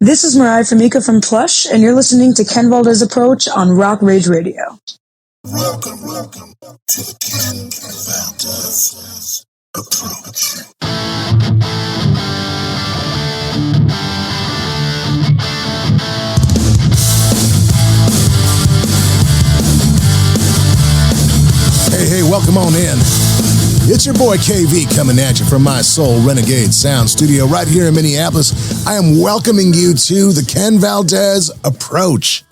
This is Mariah Famika from Plush, and you're listening to Ken Valdez Approach on Rock Rage Radio. Welcome to the Ken Valdez Approach. Hey, welcome on in. It's your boy KV coming at you from my Soul Renegade Sound Studio right here in Minneapolis. I am welcoming you to the Ken Valdez Approach.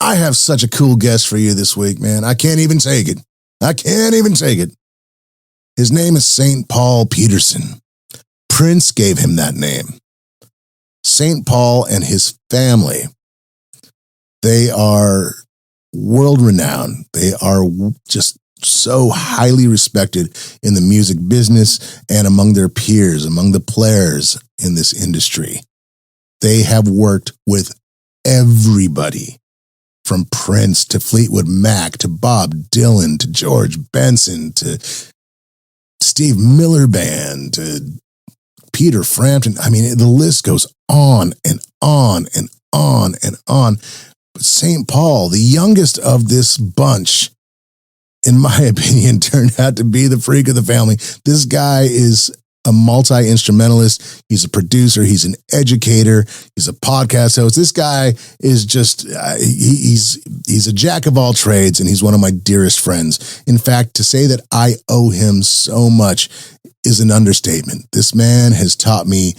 I have such a cool guest for you this week, man. I can't even take it. His name is St. Paul Peterson. Prince gave him that name. St. Paul and his family, they are world renowned. They are just so highly respected in the music business and among their peers, among the players in this industry. They have worked with everybody from Prince to Fleetwood Mac to Bob Dylan to George Benson to Steve Miller Band to Peter Frampton. I mean, the list goes on and on and on and on. But St. Paul, the youngest of this bunch, in my opinion, turned out to be the freak of the family. This guy is a multi-instrumentalist. He's a producer. He's an educator. He's a podcast host. This guy is just, he's a jack of all trades, and he's one of my dearest friends. In fact, to say that I owe him so much is an understatement. This man has taught me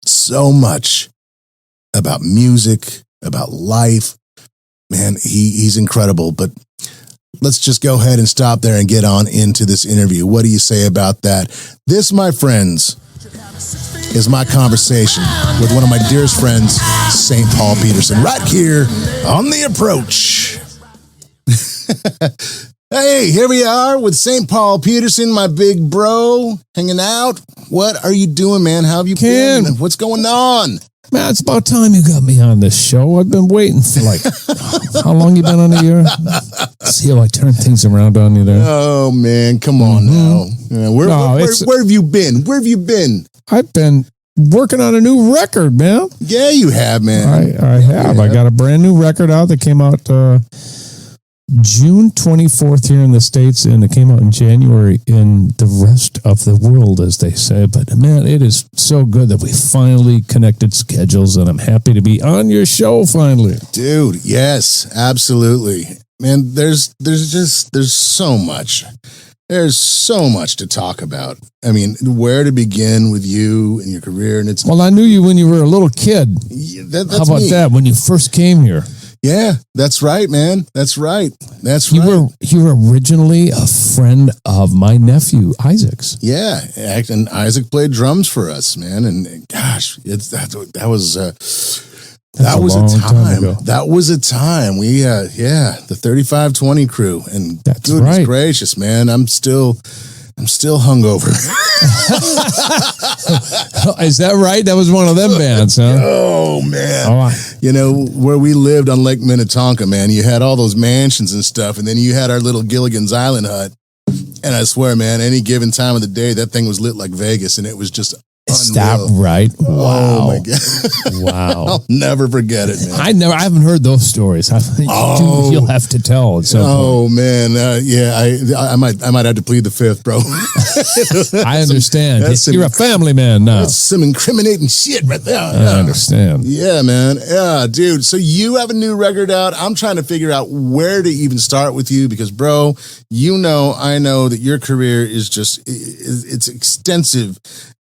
so much about music, about life. Man, he's incredible, but let's just go ahead and stop there and get on into this interview. What do you say about that? This, my friends, is my conversation with one of my dearest friends, St. Paul Peterson, right here on The Approach. Hey, here we are with St. Paul Peterson, my big bro, hanging out. What are you doing, man? How have you been? What's going on? Man, it's about time you got me on this show. I've been waiting for how long you been on the air? See how I turn things around on you there. Oh, man, come on now. Where have you been? Where have you been? I've been working on a new record, man. Yeah, you have, man. I have. I got a brand new record out that came out June 24th here in the States, and it came out in January in the rest of the world, as they say. But, man, it is so good that we finally connected schedules, and I'm happy to be on your show finally. Dude, yes, absolutely. Man, there's so much. There's so much to talk about. I mean, where to begin with you and your career. And Well, I knew you when you were a little kid. That's How about me. that, when you first came here? Yeah, that's right, man. That's right. You were originally a friend of my nephew, Isaac's. Yeah, and Isaac played drums for us, man. And gosh, that was a time. That was a time. We the 3520 crew, and that's goodness right. gracious, man, I'm still hungover. Is that right? That was one of them bands, huh? Oh, man. You know, where we lived on Lake Minnetonka, man, you had all those mansions and stuff, and then you had our little Gilligan's Island hut. And I swear, man, any given time of the day, that thing was lit like Vegas, and it was just Is that right? Wow. Oh, my God. Wow. I'll never forget it, man. I haven't heard those stories. You'll have to tell. Man. I might have to plead the fifth, bro. I understand. You're a family man now. That's some incriminating shit right there. I understand. Yeah, man. Yeah, dude. So you have a new record out. I'm trying to figure out where to even start with you because, bro, I know that your career is it's extensive.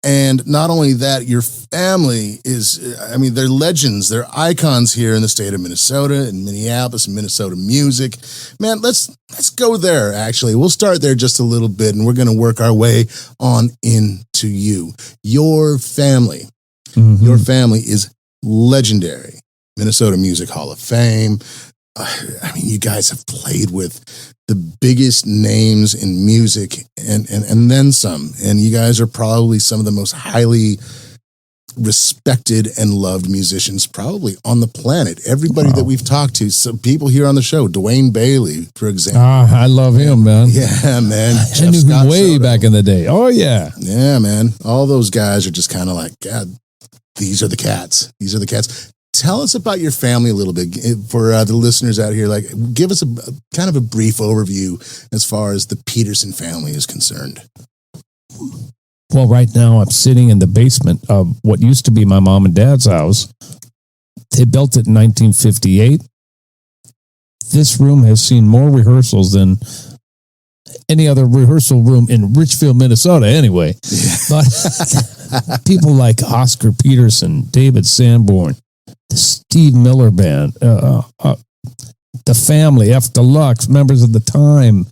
And not only that, your family they're legends. They're icons here in the state of Minnesota and Minneapolis and Minnesota music. Man, let's go there, actually. We'll start there just a little bit, and we're going to work our way on into you. Your family. Mm-hmm. Your family is legendary. Minnesota Music Hall of Fame. I mean, you guys have played with the biggest names in music and then some. And you guys are probably some of the most highly respected and loved musicians probably on the planet. Everybody that we've talked to, some people here on the show, Dwayne Bailey, for example. I love him, man. Yeah, man. I knew him way back in the day. Oh, yeah. Yeah, man. All those guys are just kind of like, God, these are the cats. These are the cats. Tell us about your family a little bit for the listeners out here. Like, give us a kind of a brief overview as far as the Peterson family is concerned. Well, right now I'm sitting in the basement of what used to be my mom and dad's house. They built it in 1958. This room has seen more rehearsals than any other rehearsal room in Richfield, Minnesota, anyway. But people like Oscar Peterson, David Sanborn, the Steve Miller Band, the family, F Deluxe, members of the Time,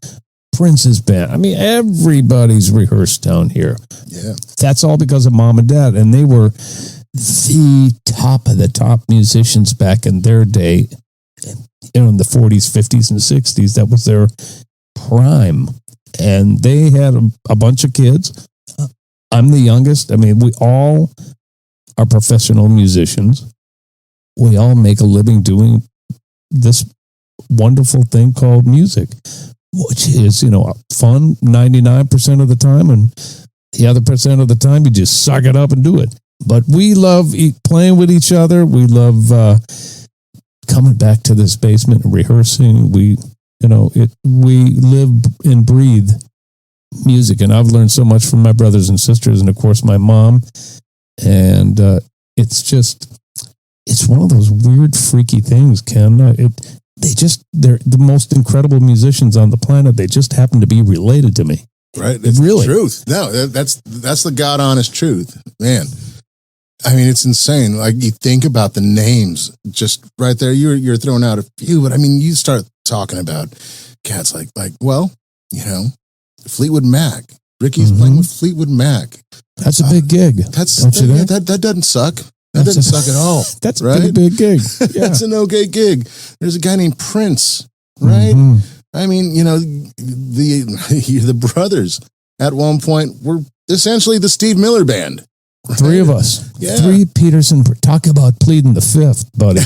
Prince's Band. I mean, everybody's rehearsed down here. Yeah. That's all because of Mom and Dad. And they were the top of the top musicians back in their day, in the 40s, 50s, and 60s. That was their prime. And they had a bunch of kids. I'm the youngest. I mean, we all are professional musicians. We all make a living doing this wonderful thing called music, which is, fun 99% of the time. And the other percent of the time, you just suck it up and do it. But we love playing with each other. We love coming back to this basement and rehearsing. We live and breathe music. And I've learned so much from my brothers and sisters and, of course, my mom. And it's one of those weird, freaky things, Ken. They're the most incredible musicians on the planet. They just happen to be related to me. Right. It's really the truth. No, that's the God honest truth, man. I mean, it's insane. Like, you think about the names just right there. You're throwing out a few, but I mean, you start talking about cats like, Fleetwood Mac. Ricky's playing with Fleetwood Mac. That's a big gig. That doesn't suck. That doesn't suck at all. That's right? a big gig. Yeah. That's an okay gig. There's a guy named Prince, right? I mean, the brothers at one point were essentially the Steve Miller Band. Right? Three of us. Yeah. Three Peterson. Talk about pleading the fifth, buddy.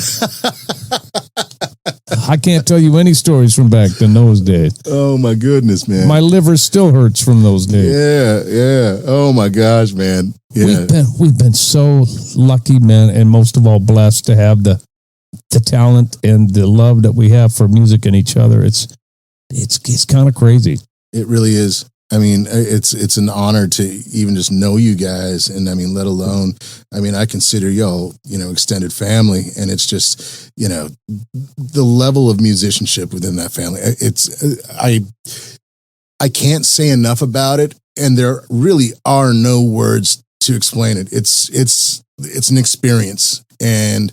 I can't tell you any stories from back in those days. Oh, my goodness, man. My liver still hurts from those days. Yeah. Oh, my gosh, man. Yeah. We've been so lucky, man, and most of all blessed to have the talent and the love that we have for music and each other. It's kind of crazy. It really is. I mean, it's an honor to even just know you guys, and I mean, let alone, I consider y'all, extended family, and it's just, the level of musicianship within that family. I can't say enough about it, and there really are no words to explain it. It's an experience, and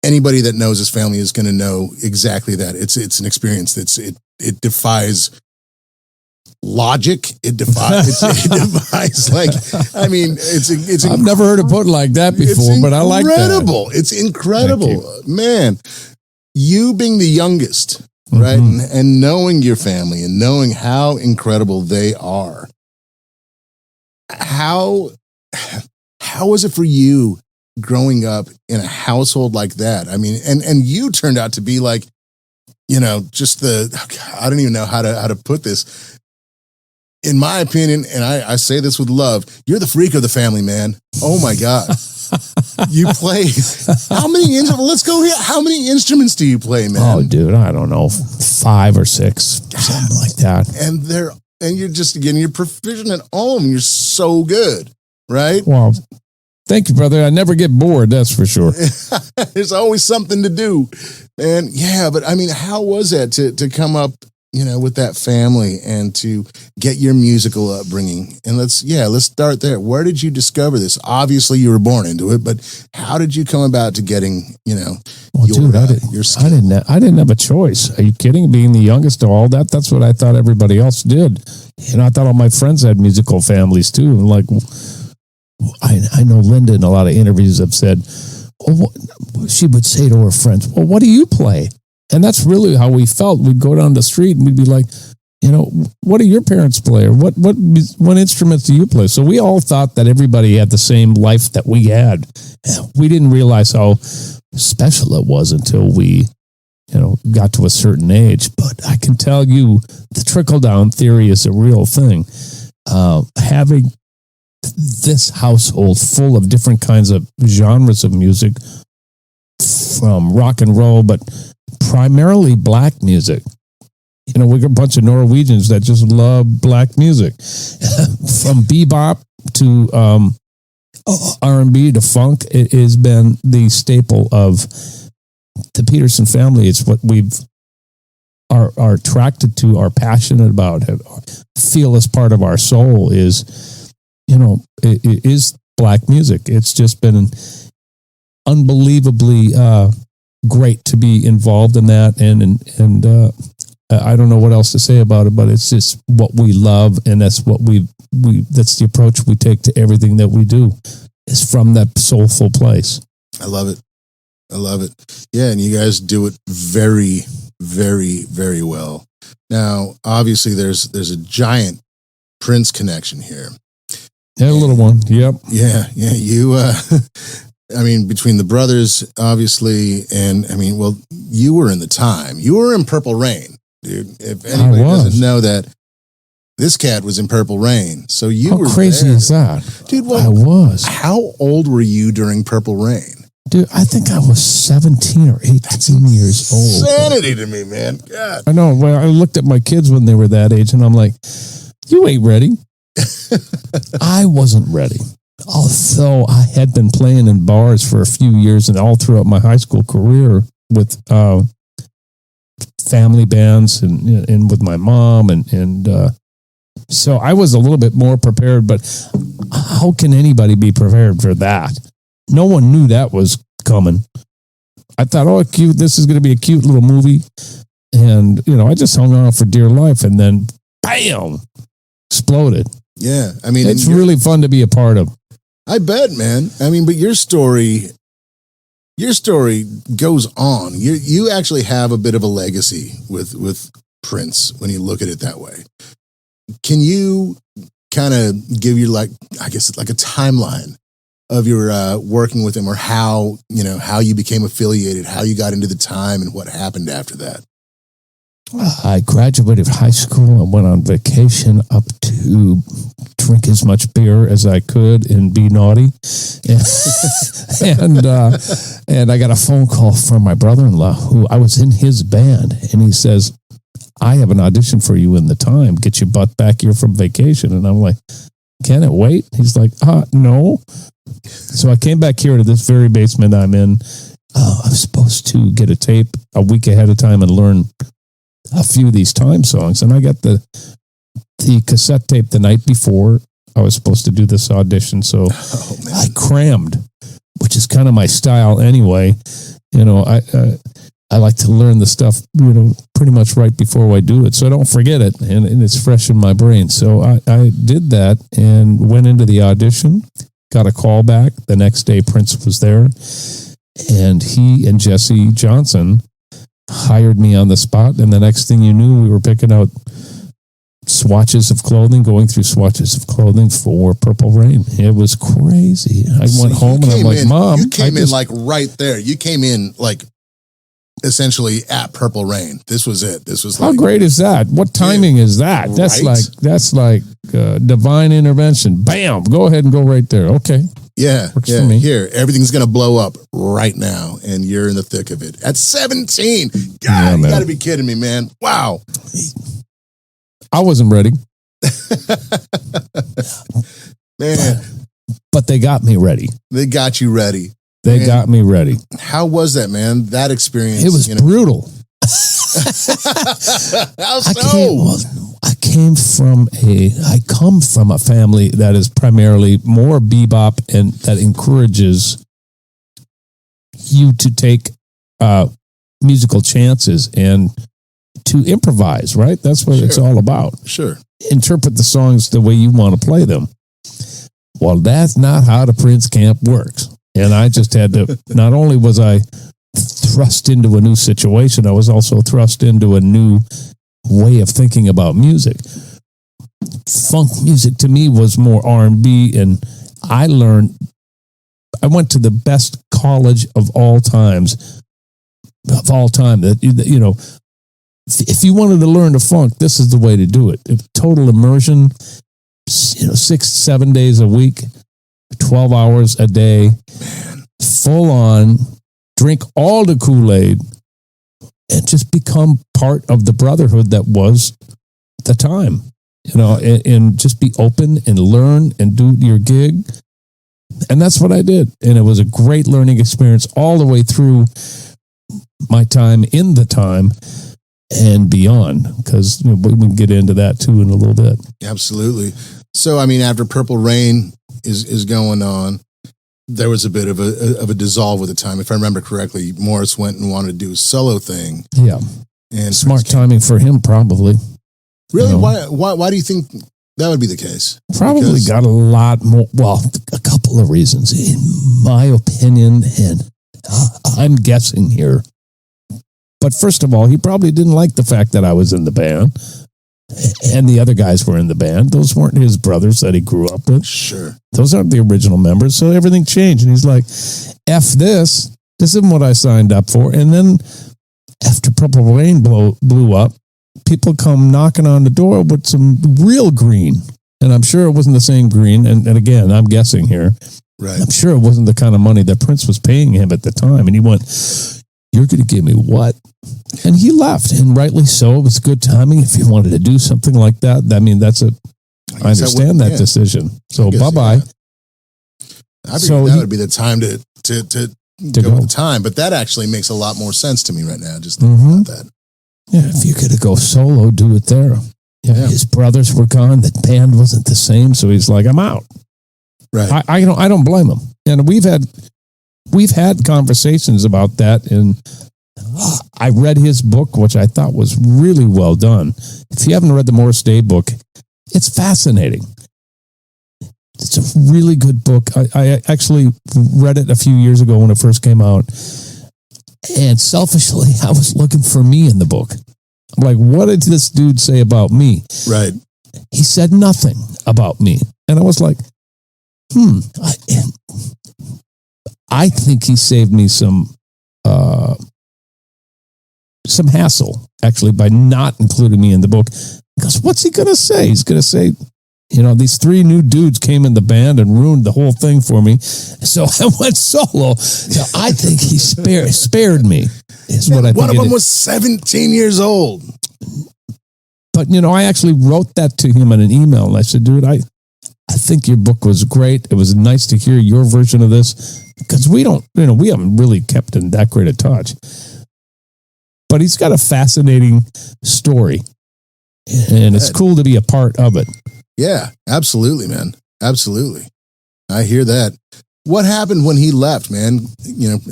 anybody that knows this family is going to know exactly that. It's an experience it defies logic. It defies it's I've never heard it put like that before, but I like that. It's incredible, man. You being the youngest, right, and knowing your family and knowing how incredible they are. How was it for you growing up in a household like that? I mean, and you turned out to be like, just I don't even know how to put this. In my opinion, and I say this with love, you're the freak of the family, man. Oh my God. You play how many instruments? Let's go here. How many instruments do you play, man? Oh, dude, I don't know, 5 or 6, something like that. And you're just, again, you're proficient at all of them. You're so good, right? Well, thank you, brother. I never get bored, that's for sure. There's always something to do. And yeah, but I mean, how was that to come up, with that family and to get your musical upbringing? And let's start there. Where did you discover this? Obviously you were born into it, but how did you come about to getting, your skill? I didn't have a choice. Are you kidding? Being the youngest of all that, that's what I thought everybody else did. I thought all my friends had musical families too. And like, I know Linda in a lot of interviews have said, she would say to her friends, well, what do you play? And that's really how we felt. We'd go down the street and we'd be like, what do your parents play? Or what instruments do you play? So we all thought that everybody had the same life that we had. We didn't realize how special it was until we, got to a certain age. But I can tell you the trickle-down theory is a real thing. Having this household full of different kinds of genres of music, from rock and roll, but primarily black music. You know, we got a bunch of Norwegians that just love black music, from bebop to R&B to funk. It has been the staple of the Peterson family. It's what we've are attracted to, are passionate about, feel as part of our soul is, you know, it is black music. It's just been unbelievably great to be involved in that, and I don't know what else to say about it, but it's just what we love, and that's what we that's the approach we take to everything that we do, is from that soulful place. I love it. I love it. Yeah, and you guys do it very, very, very well. Now, obviously, there's a giant Prince connection here. Yeah, a little one. Yep. Yeah. You, I mean, between the brothers, obviously, and I mean, well, you were in the time. You were in Purple Rain, dude. If anybody doesn't know that, this cat was in Purple Rain. So you were How crazy there. is that? Dude, well, I was. How old were you during Purple Rain? Dude, I think I was 17 or 18 years old. Insanity to me, man. God. I know. Well, I looked at my kids when they were that age, and I'm like, you ain't ready. I wasn't ready. Although I had been playing in bars for a few years and all throughout my high school career with family bands and with my mom. And so I was a little bit more prepared, but how can anybody be prepared for that? No one knew that was coming. I thought, oh, cute, this is going to be a cute little movie. And, you know, I just hung on for dear life, and then, bam, exploded. Yeah. I mean, it's really fun to be a part of. I bet, man. I mean, but your story goes on. You actually have a bit of a legacy with Prince when you look at it that way. Can you kind of give you, like, I guess, like a timeline of your working with him, or how you became affiliated, how you got into the time, and what happened after that? I graduated high school and went on vacation up to drink as much beer as I could and be naughty. And I got a phone call from my brother-in-law, who I was in his band, and he says, I have an audition for you in the time. Get your butt back here from vacation. And I'm like, can it wait? He's like, no. So I came back here to this very basement I'm in. I'm supposed to get a tape a week ahead of time and learn a few of these time songs. And I got the cassette tape the night before I was supposed to do this audition. So I crammed, which is kind of my style anyway. You know, I like to learn the stuff, you know, pretty much right before I do it, so I don't forget it, and it's fresh in my brain. So I did that and went into the audition, got a call back. The next day, Prince was there, and he and Jesse Johnson hired me on the spot, and the next thing you knew, we were picking out swatches of clothing, going through swatches of clothing for Purple Rain. It was crazy. I went home and I'm like, Mom. You came in like right there. You came in like essentially at Purple Rain. This was it. This was like, how great is that? What timing is that? That's like divine intervention. Bam! Go ahead and go right there. Okay. Yeah. Works for me. Here, everything's gonna blow up right now, and you're in the thick of it. At 17, God, you got to be kidding me, man! Wow. I wasn't ready, man. But they got me ready. They got you ready. They got me ready. How was that, man? That experience? It was brutal. How so? I come from a family that is primarily more bebop and that encourages you to take musical chances and to improvise, right? That's what it's all about. Sure. Interpret the songs the way you want to play them. Well, that's not how the Prince camp works. And I just had to, not only was I thrust into a new situation, I was also thrust into a new way of thinking about music. Funk music to me was more R&B, and I went to the best college of all time. That, you know, if you wanted to learn the funk, this is the way to do it. Total immersion. 6-7 days a week, 12 hours a day, full on, drink all the Kool-Aid, and just become part of the brotherhood that was the time, and just be open and learn and do your gig. And that's what I did. And it was a great learning experience all the way through my time in the time and beyond, because we can get into that too in a little bit. Absolutely. So, I mean, after Purple Rain is going on, there was a bit of a dissolve with the time. If I remember correctly, Morris went and wanted to do a solo thing. Yeah. And smart timing for him, probably. Really? Why do you think that would be the case? Probably got a lot more, well, a couple of reasons, in my opinion, and I'm guessing here. But first of all, he probably didn't like the fact that I was in the band and the other guys were in the band. Those weren't his brothers that he grew up with. Sure. Those aren't the original members. So everything changed. And he's like, F this. This isn't what I signed up for. And then after Purple Rain blew up, people come knocking on the door with some real green. And I'm sure it wasn't the same green. And again, I'm guessing here. Right. I'm sure it wasn't the kind of money that Prince was paying him at the time. And he went, "You're going to give me what?" And he left, and rightly so. It was good timing. If you wanted to do something like that, I understand that decision. So bye-bye. That would be the time to go with the time. But that actually makes a lot more sense to me right now, just thinking about that. Yeah, if you could go solo, do it there. Yeah. His brothers were gone. The band wasn't the same, so he's like, "I'm out." Right. I don't blame him. And we've had conversations about that, and I read his book, which I thought was really well done. If you haven't read the Morris Day book, it's fascinating. It's a really good book. I actually read it a few years ago when it first came out, and selfishly, I was looking for me in the book. I'm like, what did this dude say about me? Right. He said nothing about me. And I was like, I think he saved me some hassle, actually, by not including me in the book. Because what's he going to say? He's going to say, these 3 new dudes came in the band and ruined the whole thing for me. So I went solo. So I think he spared me. One of them was 17 years old. But, I actually wrote that to him in an email. And I said, dude, I think your book was great. It was nice to hear your version of this. Because we haven't really kept in that great a touch. But he's got a fascinating story. And it's cool to be a part of it. Yeah, absolutely, man. Absolutely. I hear that. What happened when he left, man?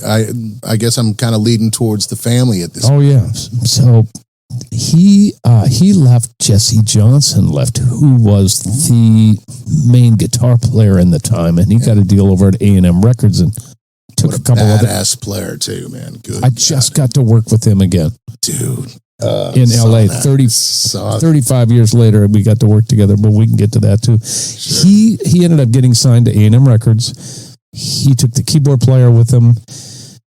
I guess I'm kind of leading towards the family at this point. Oh, yeah. So he left. Jesse Johnson left, who was the main guitar player in the time, and he got a deal over at A&M Records and took what a couple of badass player too, man. Good. I just got to work with him again, dude. In LA, 35 years later, we got to work together, but we can get to that too. Sure. He ended up getting signed to A&M Records. He took the keyboard player with him.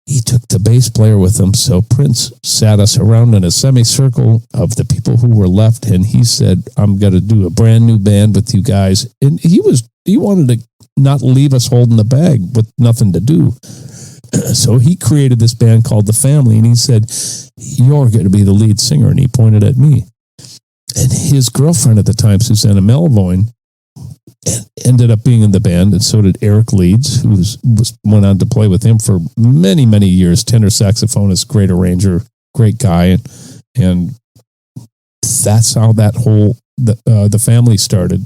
He took the bass player with him. So Prince sat us around in a semicircle of the people who were left, and he said, "I'm going to do a brand new band with you guys." And he wanted to not leave us holding the bag with nothing to do. So he created this band called The Family, and he said, "You're going to be the lead singer." And he pointed at me. And his girlfriend at the time, Susanna Melvoin, ended up being in the band, and so did Eric Leeds, who went on to play with him for many, many years. Tenor saxophonist, great arranger, great guy, and that's how that whole the family started.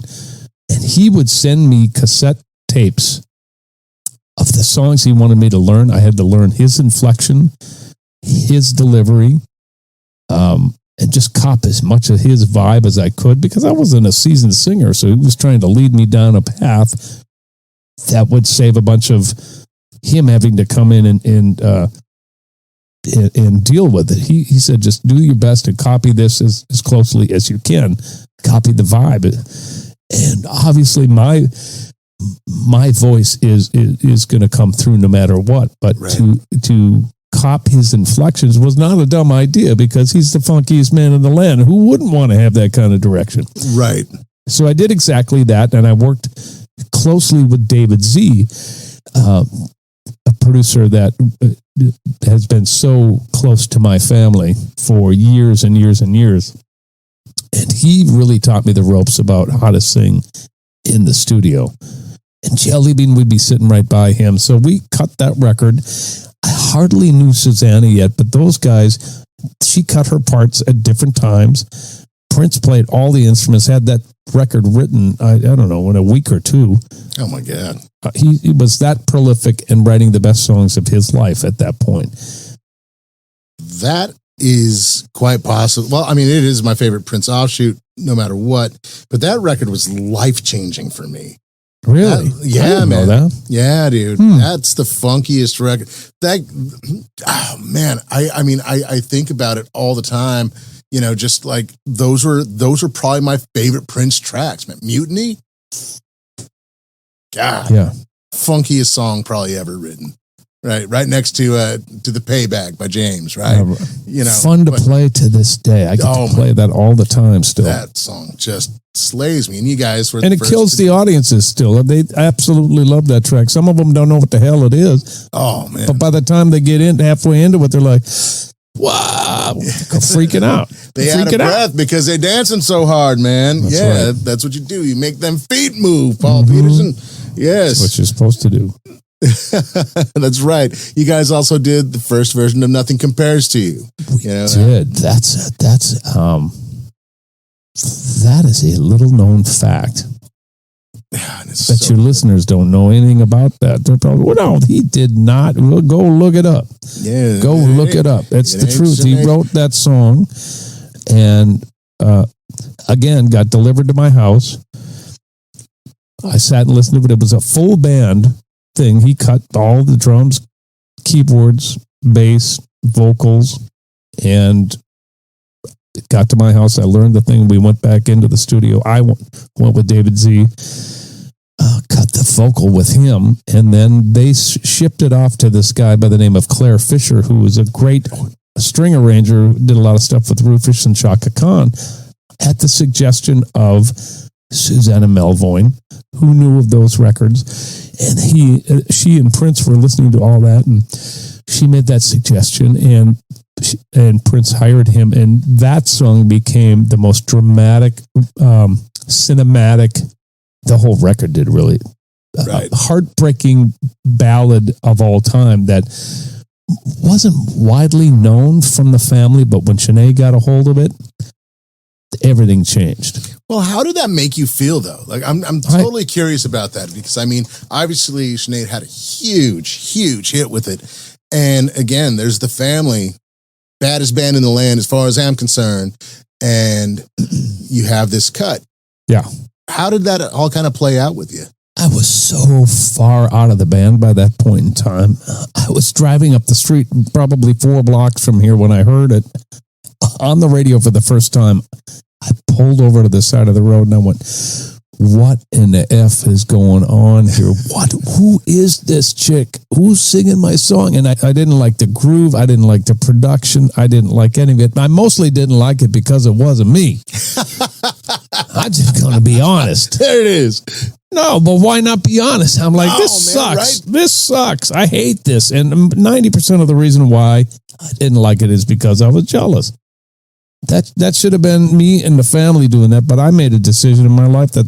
And he would send me cassette tapes of the songs he wanted me to learn. I had to learn his inflection, his delivery, and just cop as much of his vibe as I could, because I wasn't a seasoned singer, so he was trying to lead me down a path that would save a bunch of him having to come in and deal with it. He said, just do your best and copy this as closely as you can. Copy the vibe. And obviously my voice is going to come through no matter what, but right. to cop his inflections was not a dumb idea, because he's the funkiest man in the land. Who wouldn't want to have that kind of direction? Right. So I did exactly that, and I worked closely with David Z, a producer that has been so close to my family for years and years and years. And he really taught me the ropes about how to sing in the studio. And Jelly Bean would be sitting right by him. So we cut that record. I hardly knew Susanna yet, but those guys, she cut her parts at different times. Prince played all the instruments, had that record written, I don't know, in a week or two. Oh, my God. He was that prolific in writing the best songs of his life at that point. That is quite possible. Well, I mean, it is my favorite Prince offshoot, no matter what. But that record was life-changing for me. Really? Yeah, I didn't man. know that. Yeah, dude. That's the funkiest record. Oh, man. I think about it all the time. You know, just like those were probably my favorite Prince tracks, man. Mutiny. God. Yeah. Funkiest song probably ever written. Right next to the Payback by James, right? You know, fun to play to this day. I get to play that all the time still. That song just slays me. And you guys were and it kills the audiences still. They absolutely love that track. Some of them don't know what the hell it is. Oh, man. But by the time they get in halfway into it, they're like, wow, freaking out. They out of breath because they're dancing so hard, man. That's right. That's what you do. You make them feet move, Paul Peterson. Yes. That's what you're supposed to do. That's right. You guys also did the first version of Nothing Compares to You. We did. That is a little known fact. But your listeners don't know anything about that. They're probably, well, no, he did not. Well, go look it up. Yeah, go look it up. That's the truth. He wrote that song, and again, got delivered to my house. I sat and listened to it. It was a full band thing. He cut all the drums, keyboards, bass, vocals, and it got to my house. I learned the thing. We went back into the studio. I went with David Z, cut the vocal with him, and then they shipped it off to this guy by the name of Claire Fisher, who was a great string arranger, did a lot of stuff with Rufus and Chaka Khan, at the suggestion of Susanna Melvoin, who knew of those records. And she and Prince were listening to all that, and she made that suggestion, and Prince hired him, and that song became the most dramatic, cinematic. The whole record did really heartbreaking ballad of all time that wasn't widely known from the family, but when Sinead got a hold of it, everything changed. Well, how did that make you feel, though? Like, I'm totally curious about that, because, I mean, obviously, Sinead had a huge hit with it. And again, there's the family, baddest band in the land, as far as I'm concerned. And you have this cut. Yeah. How did that all kind of play out with you? I was so far out of the band by that point in time. I was driving up the street, probably 4 blocks from here, when I heard it on the radio for the first time. I pulled over to the side of the road and I went, what in the F is going on here? Who is this chick? Who's singing my song? And I didn't like the groove. I didn't like the production. I didn't like any of it. I mostly didn't like it because it wasn't me. I'm just going to be honest. There it is. No, but why not be honest? I'm like, this sucks. Right? This sucks. I hate this. And 90% of the reason why I didn't like it is because I was jealous. That should have been me and the family doing that, but I made a decision in my life that,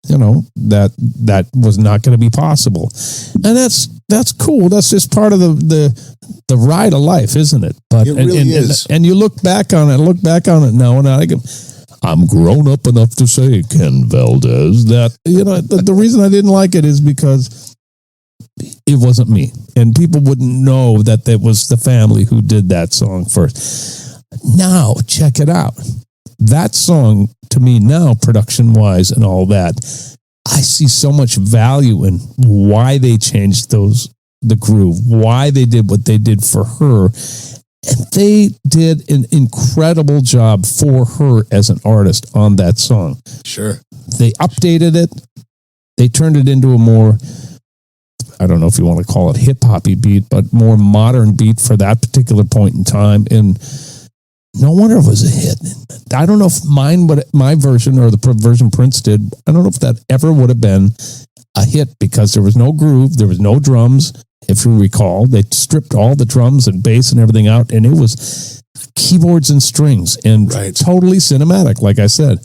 you know, that was not going to be possible. And that's cool. That's just part of the ride of life, isn't it? But it really is. And you look back on it now, and I'm grown up enough to say, Ken Valdez, that, you know, the reason I didn't like it is because it wasn't me. And people wouldn't know that it was the family who did that song first. Now, check it out. That song, to me now, production-wise and all that, I see so much value in why they changed the groove, why they did what they did for her. And they did an incredible job for her as an artist on that song. Sure. They updated it. They turned it into a more, I don't know if you want to call it hip-hoppy beat, but more modern beat for that particular point in time. And no wonder it was a hit. I don't know if my version or the version Prince did, I don't know if that ever would have been a hit because there was no groove, there was no drums. If you recall, they stripped all the drums and bass and everything out, and it was keyboards and strings and totally cinematic, like I said.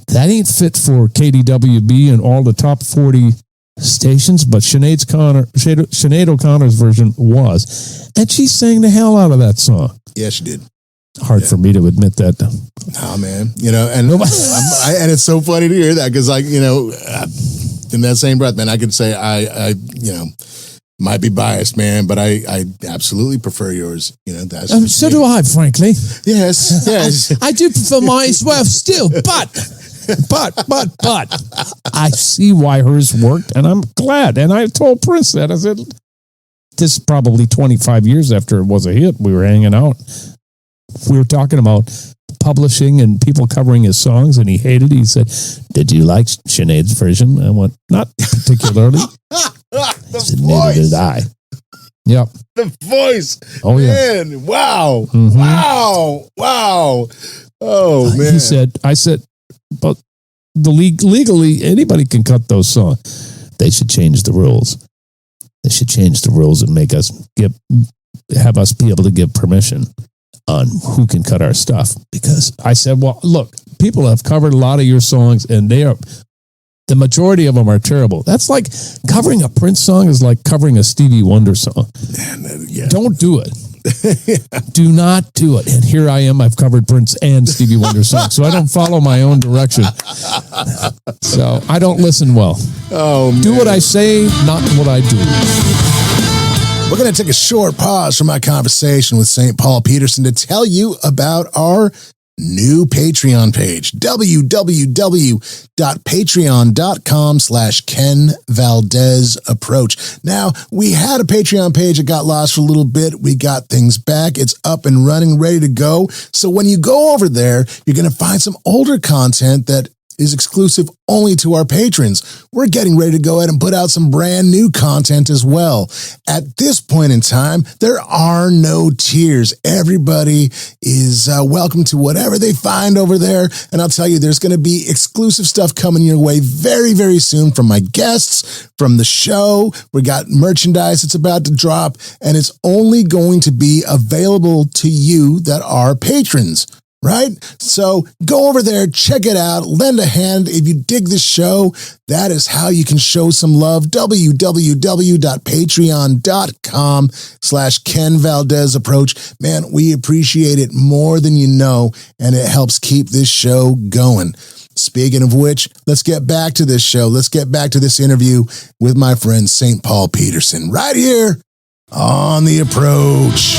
That ain't fit for KDWB and all the top 40 stations, but Sinead O'Connor's version was. And she sang the hell out of that song. Yeah, she did. Hard for me to admit that. Oh, man. And and it's so funny to hear that because, in that same breath, man, I could say I might be biased, man, but I absolutely prefer yours. That's so do I, frankly. Yes. I do prefer mine as well still, but I see why hers worked, and I'm glad. And I told Prince that. I said, this is probably 25 years after it was a hit. We were hanging out. We were talking about publishing and people covering his songs, and he hated it. He said, did you like Sinead's version? I went, not particularly. He said, neither did I. Yep. The voice. Oh, yeah. Man, wow. Mm-hmm. Wow. Oh, man. I said, but legally, anybody can cut those songs. They should change the rules. They should change the rules and have us be able to give permission on who can cut our stuff. Because I said, well, look, people have covered a lot of your songs, and the majority of them are terrible. That's like covering a Prince song is like covering a Stevie Wonder song. Yeah. Don't do it. Do not do it. And here I am. I've covered Prince and Stevie Wonder songs, so I don't follow my own direction. So I don't listen well. Oh, man. Do what I say, not what I do. We're going to take a short pause from my conversation with St. Paul Peterson to tell you about our new Patreon page, www.patreon.com/Ken Valdez Approach. Now, we had a Patreon page that got lost for a little bit. We got things back. It's up and running, ready to go. So when you go over there, you're going to find some older content that is exclusive only to our patrons. We're getting ready to go ahead and put out some brand new content as well. At this point in time, there are no tiers. Everybody is welcome to whatever they find over there. And I'll tell you, there's going to be exclusive stuff coming your way very, very soon from my guests, from the show. We got merchandise that's about to drop, and it's only going to be available to you that are patrons. Right? So go over there, check it out, lend a hand. If you dig this show, that is how you can show some love. www.patreon.com/Ken Valdez Approach. Man, we appreciate it more than you know, and it helps keep this show going. Speaking of which, let's get back to this show. Let's get back to this interview with my friend St. Paul Peterson right here on The Approach.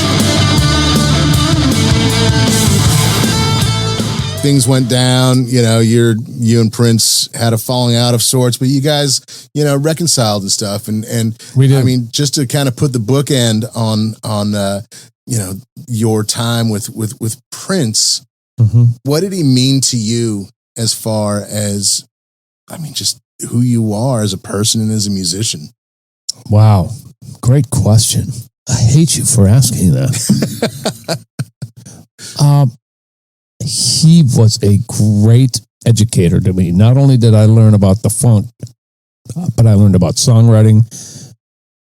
Things went down, you and Prince had a falling out of sorts, but you guys, reconciled and stuff. And we did. I mean, just to kind of put the bookend on your time with Prince, what did he mean to you as far as, just who you are as a person and as a musician? Wow. Great question. I hate you for asking that. He was a great educator to me. Not only did I learn about the funk, but I learned about songwriting,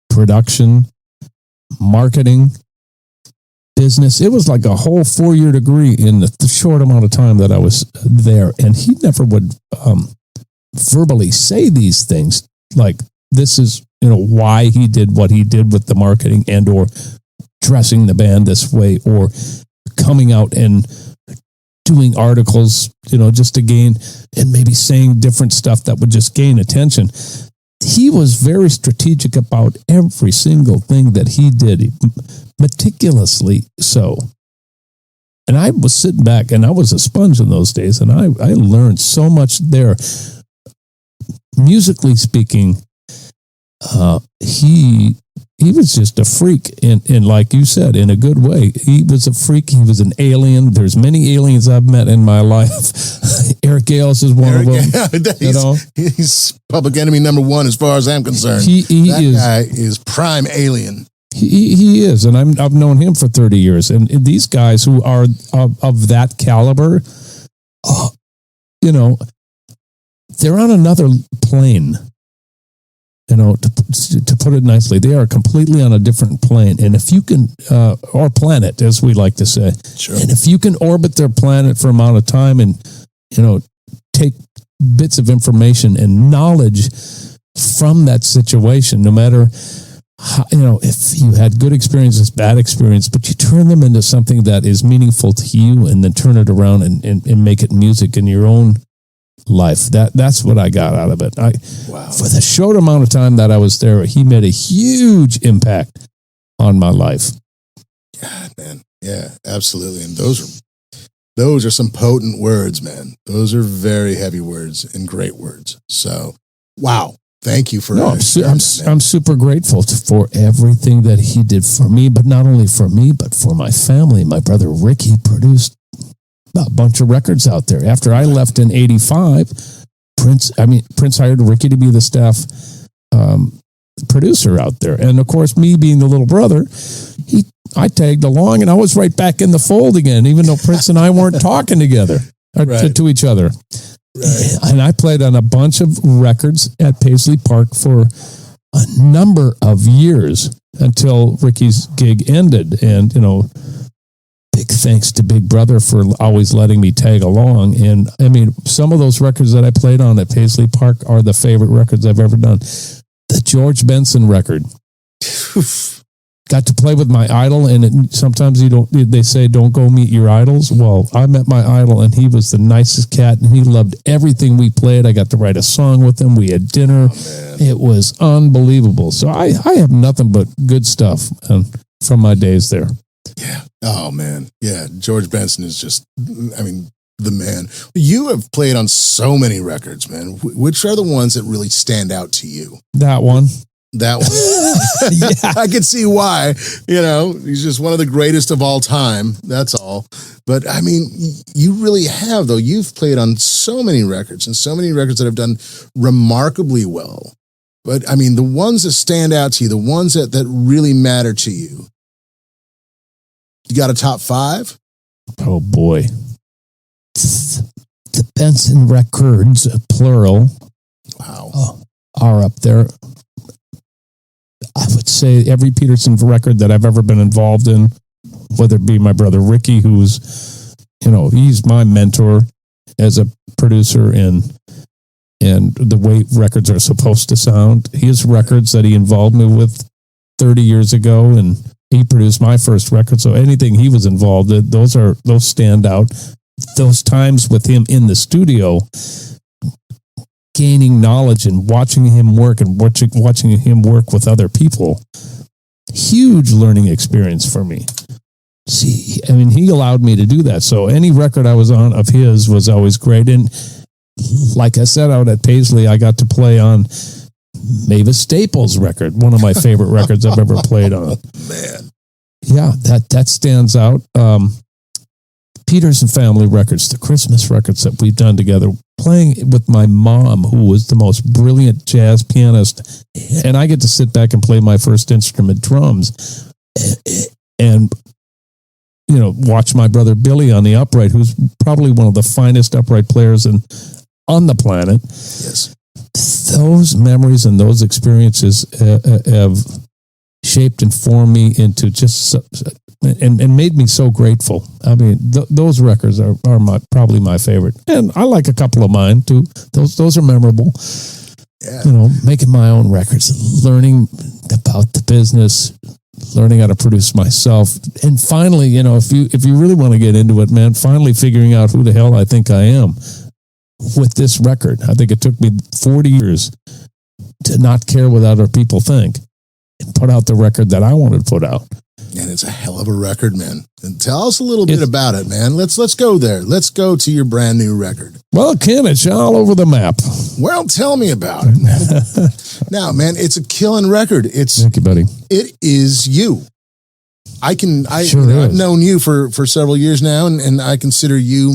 production, marketing, business. It was like a whole 4-year degree in the short amount of time that I was there. And he never would verbally say these things like this is, why he did what he did with the marketing and or dressing the band this way or coming out and doing articles, just to gain and maybe saying different stuff that would just gain attention. He was very strategic about every single thing that he did, meticulously so. And I was sitting back and I was a sponge in those days and I learned so much there. Musically speaking, he was just a freak, and like you said, in a good way. He was a freak. He was an alien. There's many aliens I've met in my life. Eric Gales is one of them. He's public enemy number one as far as I'm concerned. He that guy is prime alien. He is, and I've known him for 30 years. And these guys who are of that caliber, they're on another plane. To put it nicely, they are completely on a different plane. And if you can, or planet, as we like to say, Sure. and if you can orbit their planet for an amount of time and, take bits of information and knowledge from that situation, no matter how, if you had good experiences, bad experience, but you turn them into something that is meaningful to you and then turn it around and make it music in your own life. That's what I got out of it. Wow. For the short amount of time that I was there, he made a huge impact on my life. God, man. Yeah, absolutely. And those are some potent words, man. Those are very heavy words and great words. So, wow. Thank you for I'm super grateful for everything that he did for me, but not only for me, but for my family. My brother Ricky produced a bunch of records out there. After I left in '85, Prince hired Ricky to be the staff producer out there. And of course, me being the little brother, I tagged along and I was right back in the fold again, even though Prince and I weren't talking together to each other. Right. And I played on a bunch of records at Paisley Park for a number of years until Ricky's gig ended. And, big thanks to Big Brother for always letting me tag along. And I mean, some of those records that I played on at Paisley Park are the favorite records I've ever done. The George Benson record. Got to play with my idol, and sometimes they say don't go meet your idols. Well, I met my idol, and he was the nicest cat, and he loved everything we played. I got to write a song with him. We had dinner. It was unbelievable. So I have nothing but good stuff from my days there. Yeah. Oh, man. Yeah. George Benson is just, the man. You have played on so many records, man. Which are the ones that really stand out to you? That one. That one. Yeah. I can see why. He's just one of the greatest of all time. That's all. But you really have, though. You've played on so many records and so many records that have done remarkably well. But the ones that stand out to you, the ones that really matter to you. You got a top 5? Oh, boy. The Benson records, plural. Wow. Are up there. I would say every Peterson record that I've ever been involved in, whether it be my brother Ricky, who's, he's my mentor as a producer and the way records are supposed to sound. His records that he involved me with 30 years ago, and he produced my first record. So anything he was involved in, those stand out. Those times with him in the studio, gaining knowledge and watching him work and watching him work with other people. Huge learning experience for me. See, he allowed me to do that. So any record I was on of his was always great. And like I said, out at Paisley, I got to play on Mavis Staples' record, one of my favorite records I've ever played on. Man. Yeah, that stands out. Peterson Family records, the Christmas records that we've done together, playing with my mom, who was the most brilliant jazz pianist. And I get to sit back and play my first instrument, drums, and, watch my brother Billy on the upright, who's probably one of the finest upright players on the planet. Yes. Those memories and those experiences have shaped and formed me into just and made me so grateful. Those records are probably my favorite, and I like a couple of mine too. Those are memorable. Yeah. Making my own records, learning about the business, learning how to produce myself, and finally, if you really want to get into it, man, finally figuring out who the hell I think I am with this record. I think it took me 40 years to not care what other people think and put out the record that I wanted to put out. And it's a hell of a record, man. And tell us a little bit about it, man. Let's go there. Let's go to your brand new record. Well, Ken, it's all over the map. Well, tell me about it, man. Now, man, it's a killing record. Thank you, buddy. It is you. I've is. known you for several years now, and I consider you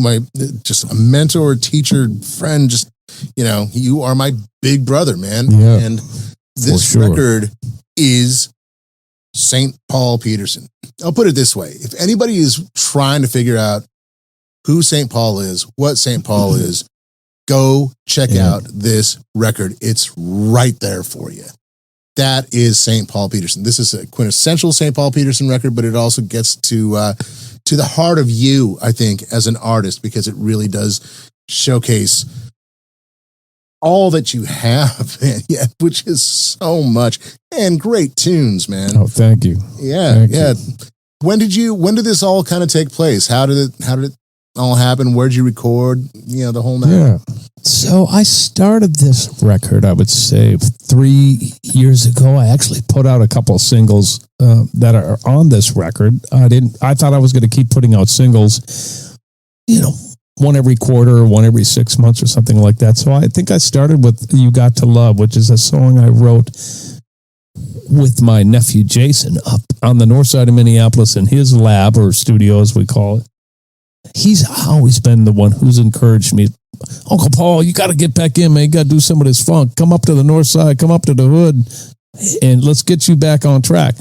just a mentor, teacher, friend. Just, you are my big brother, man. Yeah, and this record is St. Paul Peterson. I'll put it this way. If anybody is trying to figure out who St. Paul is, what St. Paul is, go check out this record. It's right there for you. That is St. Paul Peterson. This is a quintessential St. Paul Peterson record, but it also gets to the heart of you, I think, as an artist, because it really does showcase all that you have, man. Yeah, which is so much, and great tunes, man. Oh, thank you. Yeah, Thank yeah. you. When did this all kind of take place? How did it all happen? Where'd you record? You know, the whole night. Yeah. So I started this record, I would say, 3 years ago. I actually put out a couple of singles that are on this record. I thought I was going to keep putting out singles, one every quarter, one every 6 months or something like that. So I think I started with You Got to Love, which is a song I wrote with my nephew Jason up on the north side of Minneapolis in his lab, or studio as we call it. He's always been the one who's encouraged me. Uncle Paul, you got to get back in, man. You got to do some of this funk. Come up to the north side, come up to the hood, and let's get you back on track.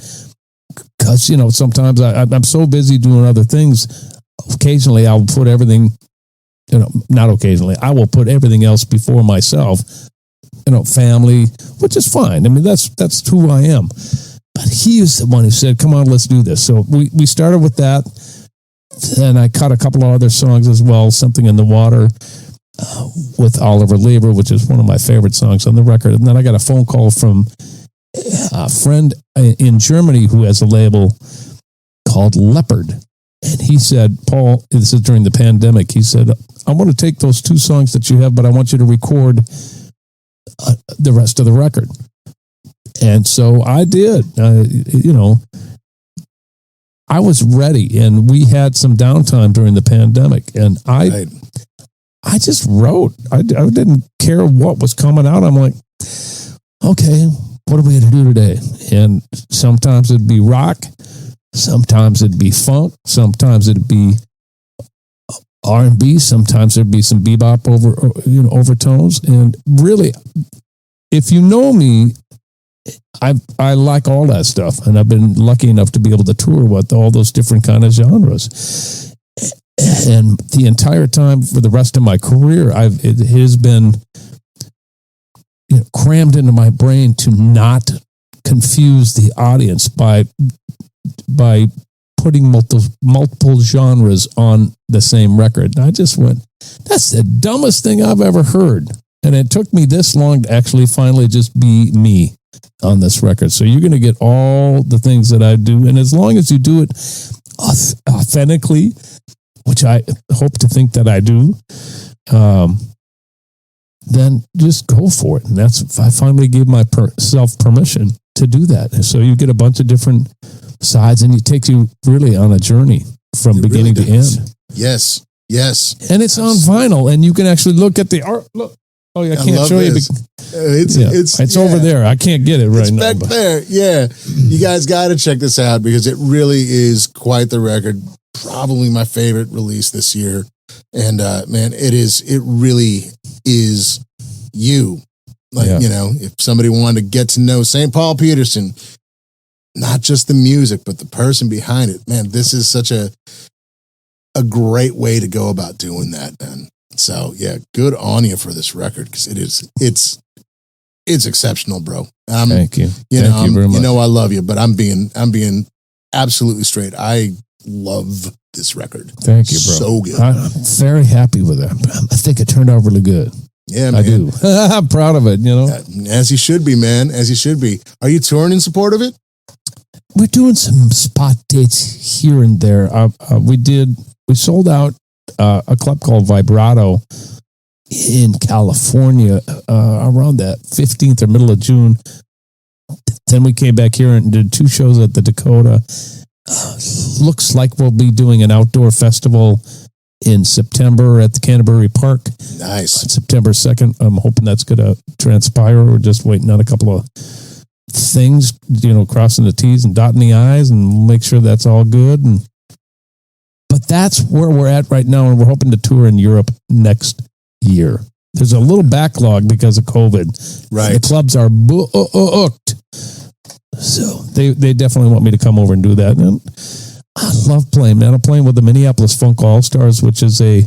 Because, sometimes I'm so busy doing other things. Occasionally, I'll put everything, not occasionally, I will put everything else before myself. Family, which is fine. I mean, that's who I am. But he is the one who said, come on, let's do this. So we started with that. Then I cut a couple of other songs as well, Something in the Water with Oliver Leiber, which is one of my favorite songs on the record. And then I got a phone call from a friend in Germany who has a label called Leopard. And he said, Paul, this is during the pandemic, he said, I want to take those 2 songs that you have, but I want you to record the rest of the record. And so I did. I was ready, and we had some downtime during the pandemic, and I just wrote. I didn't care what was coming out. I'm like, okay, what are we going to do today? And sometimes it'd be rock, sometimes it'd be funk, sometimes it'd be R&B, sometimes there'd be some bebop overtones. And really, if you know me, I like all that stuff, and I've been lucky enough to be able to tour with all those different kind of genres. And the entire time for the rest of my career, it has been crammed into my brain to not confuse the audience by putting multiple genres on the same record. And I just went, that's the dumbest thing I've ever heard. And it took me this long to actually finally just be me on this record. So you're going to get all the things that I do. And as long as you do it authentically, which I hope to think that I do, then just go for it. And I finally gave myself permission to do that. And so you get a bunch of different sides, and it takes you really on a journey from beginning to end. Yes. And it's on vinyl, and you can actually look at the art. Look. Oh, yeah, I can't show you. It's over there. I can't get it right now. It's back there. Yeah. You guys got to check this out, because it really is quite the record. Probably my favorite release this year. And man, it really is you. If somebody wanted to get to know St. Paul Peterson, not just the music, but the person behind it, man, this is such a great way to go about doing that, man. So yeah, good on you for this record, because it's exceptional, bro. Thank you. Thank you very much. I love you, but I'm being absolutely straight. I love this record. Thank you, bro. So good. I'm very happy with it. I think it turned out really good. Yeah, man. I do. I'm proud of it, As you should be, man. As you should be. Are you touring in support of it? We're doing some spot dates here and there. We sold out a club called Vibrato in California around that 15th or middle of June. Then we came back here and did 2 shows at the Dakota. Looks like we'll be doing an outdoor festival in September at the Canterbury Park. Nice. On September 2nd. I'm hoping that's going to transpire. We're just waiting on a couple of things, crossing the T's and dotting the I's, and make sure that's all good. But that's where we're at right now, and we're hoping to tour in Europe next year. There's a little backlog because of COVID. Right. The clubs are booked, So they definitely want me to come over and do that. And I love playing, man. I'm playing with the Minneapolis Funk All-Stars, which is a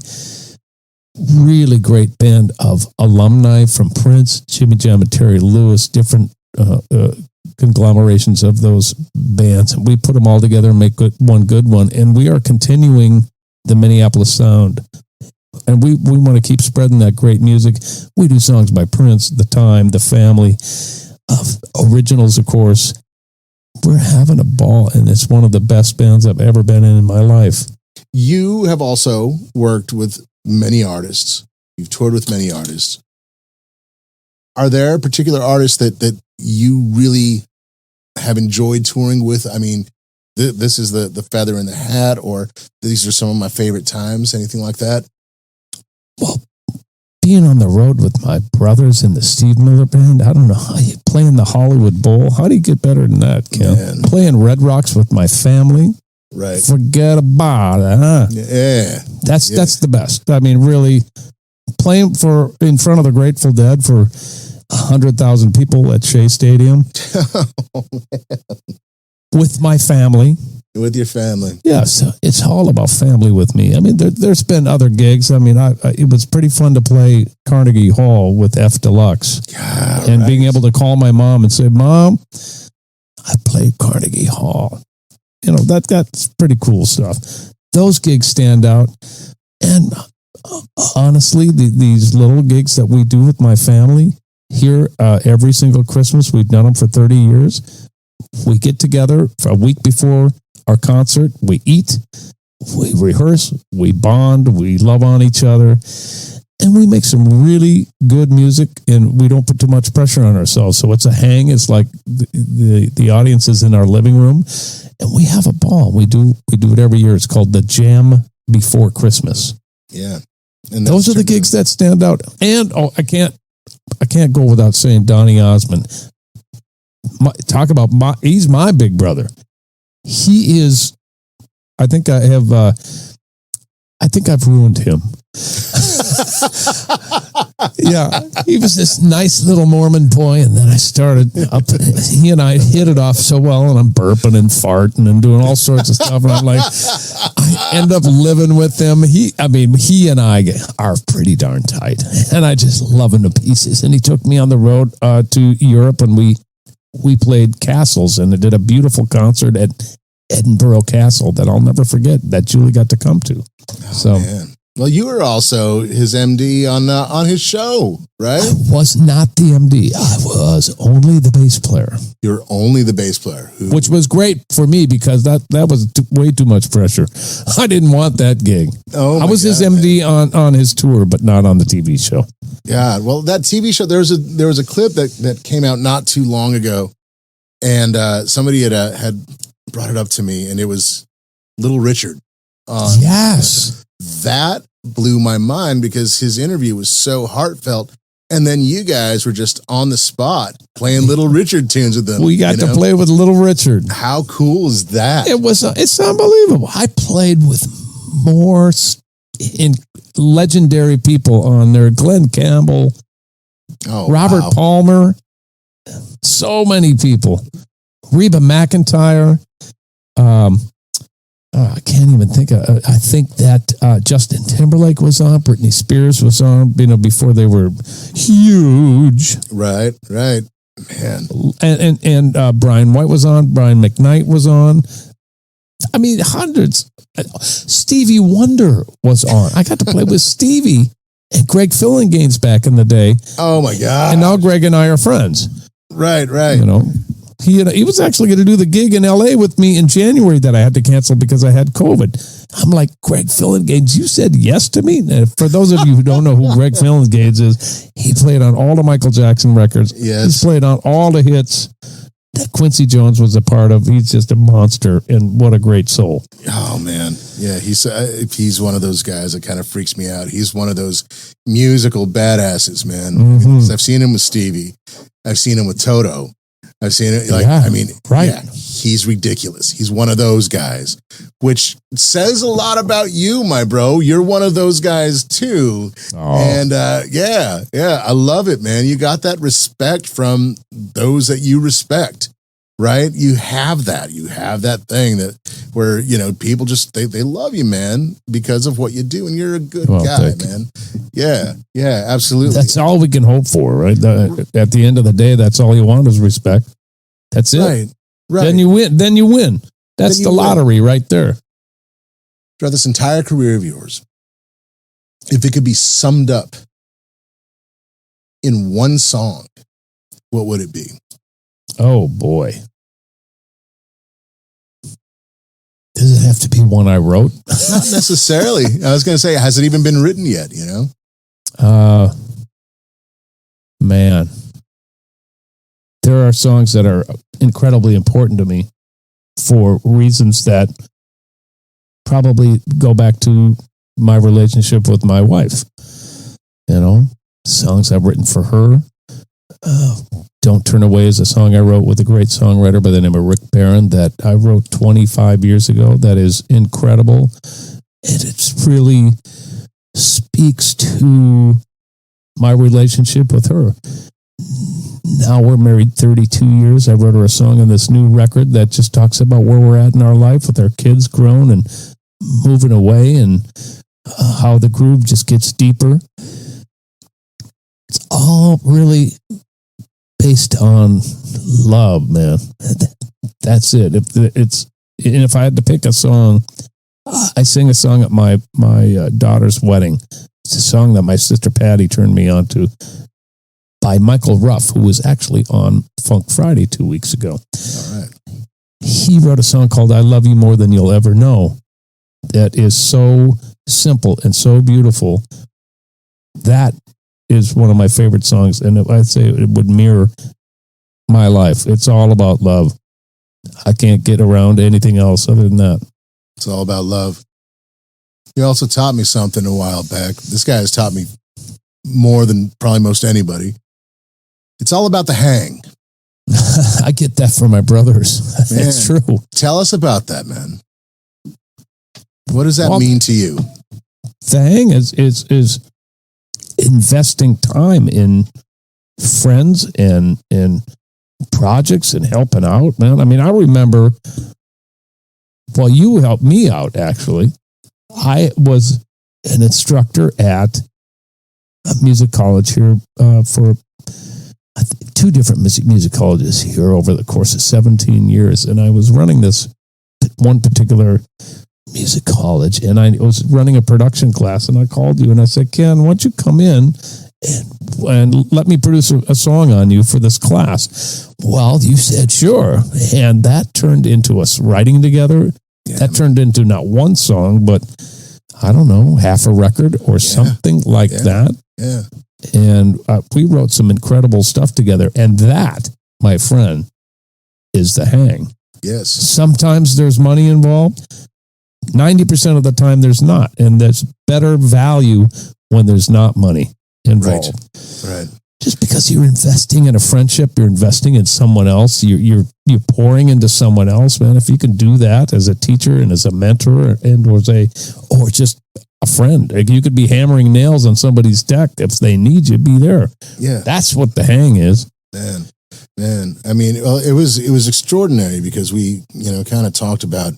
really great band of alumni from Prince, Jimmy Jam, and Terry Lewis, different conglomerations of those bands. And we put them all together and make one good one. And we are continuing the Minneapolis sound. And we want to keep spreading that great music. We do songs by Prince, The Time, The Family, originals, of course. We're having a ball, and it's one of the best bands I've ever been in my life. You have also worked with many artists. You've toured with many artists. Are there particular artists that you really have enjoyed touring with? I mean, this is the feather in the hat, or these are some of my favorite times, anything like that? Well, being on the road with my brothers in the Steve Miller Band, I don't know how you playing the Hollywood Bowl. How do you get better than that, Ken? Man. Playing Red Rocks with my family. Right. Forget about it, huh? Yeah. That's the best. I mean, really, playing in front of the Grateful Dead for 100,000 people at Shea Stadium with my family. With your family. Yes, it's all about family with me. I mean, there's been other gigs. I mean, it was pretty fun to play Carnegie Hall with F Deluxe. God, and right. being able to call my mom and say, Mom, I played Carnegie Hall. You know, that's pretty cool stuff. Those gigs stand out. And honestly, these little gigs that we do with my family here every single Christmas, we've done them for 30 years. We get together for a week before our concert. We eat, we rehearse, we bond, we love on each other, and we make some really good music, and we don't put too much pressure on ourselves. So it's a hang. It's like the audience is in our living room, and we have a ball. We do it every year. It's called the Jam Before Christmas. Yeah. And those are the gigs that stand out. And I can't go without saying Donny Osmond. He's my big brother. He is. I think I've ruined him. Yeah, he was this nice little Mormon boy, and then I started up. He and I hit it off so well, and I'm burping and farting and doing all sorts of stuff, and I'm like, I end up living with him. He and I are pretty darn tight, and I just love him to pieces. And he took me on the road to Europe, and we played castles, and did a beautiful concert at Edinburgh Castle that I'll never forget, that Julie got to come to. Man. Well, you were also his MD on his show, right? I was not the MD. I was only the bass player. You're only the bass player. Which was great for me, because that was way too much pressure. I didn't want that gig. I was his MD on his tour, but not on the TV show. Yeah, well, that TV show, there was a clip that came out not too long ago, and somebody had brought it up to me, and it was Little Richard. Yes. That blew my mind, because his interview was so heartfelt, and then you guys were just on the spot playing Little Richard tunes with them. We got to play with Little Richard. How cool is that? It's unbelievable. I played with more legendary people on there. Glenn Campbell, Robert Palmer, so many people. Reba McEntire. I can't even think of. I think that Justin Timberlake was on. Britney Spears was on. Before they were huge. Right, man. And Brian White was on. Brian McKnight was on. I mean, hundreds. Stevie Wonder was on. I got to play with Stevie and Greg Fillinganes back in the day. Oh my God! And now Greg and I are friends. Right. He was actually going to do the gig in LA with me in January that I had to cancel because I had COVID. I'm like, Greg Fillinganes, you said yes to me? And for those of you who don't know who Greg Fillinganes is, he played on all the Michael Jackson records. Yes. He's played on all the hits that Quincy Jones was a part of. He's just a monster, and what a great soul. Oh, man. Yeah, he's one of those guys that kind of freaks me out. He's one of those musical badasses, man. Mm-hmm. I've seen him with Stevie. I've seen him with Toto. I've seen it. He's ridiculous. He's one of those guys, which says a lot about you, my bro. You're one of those guys too. Oh. And I love it, man. You got that respect from those that you respect, right? You have that thing that where, you know, people just, they love you, man, because of what you do. And you're a good guy, man. Yeah. Yeah, absolutely. That's all we can hope for, right? At the end of the day, that's all you want is respect. That's it. Right. Then you win. That's the lottery right there. Throughout this entire career of yours, if it could be summed up in one song, what would it be? Oh, boy. Does it have to be one I wrote? Not necessarily. I was going to say, has it even been written yet, you know? Man. There are songs that are incredibly important to me for reasons that probably go back to my relationship with my wife. You know, songs I've written for her. Don't Turn Away is a song I wrote with a great songwriter by the name of Rick Barron that I wrote 25 years ago. That is incredible. And it really speaks to my relationship with her. Now we're married 32 years. I wrote her a song on this new record that just talks about where we're at in our life with our kids grown and moving away and how the groove just gets deeper. It's all really based on love, man. That's it. If I had to pick a song, I sing a song at my daughter's wedding. It's a song that my sister Patty turned me on to by Michael Ruff, who was actually on Funk Friday 2 weeks ago. All right. He wrote a song called I Love You More Than You'll Ever Know that is so simple and so beautiful. That is one of my favorite songs, and I'd say it would mirror my life. It's all about love. I can't get around anything else other than that. It's all about love. You also taught me something a while back. This guy has taught me more than probably most anybody. It's all about the hang. I get that from my brothers. That's true. Tell us about that, man. What does that mean to you? The hang is investing time in friends and projects and helping out, man. I mean, I remember, well, you helped me out, actually. I was an instructor at a music college here for two different music colleges here over the course of 17 years. And I was running this one particular music college, and I was running a production class, and I called you and I said, Ken, why don't you come in and let me produce a song on you for this class? Well, you said sure. And that turned into us writing together. Yeah. That turned into not one song, but I don't know, half a record or something like that. Yeah. And we wrote some incredible stuff together. And that, my friend, is the hang. Yes. Sometimes there's money involved. 90% of the time there's not. And there's better value when there's not money involved. Right. Just because you're investing in a friendship, you're investing in someone else, you're pouring into someone else, man. If you can do that as a teacher and as a mentor and or just a friend, like you could be hammering nails on somebody's deck if they need you, be there. Yeah. That's what the hang is. Man. I mean, well, it was extraordinary because we, kind of talked about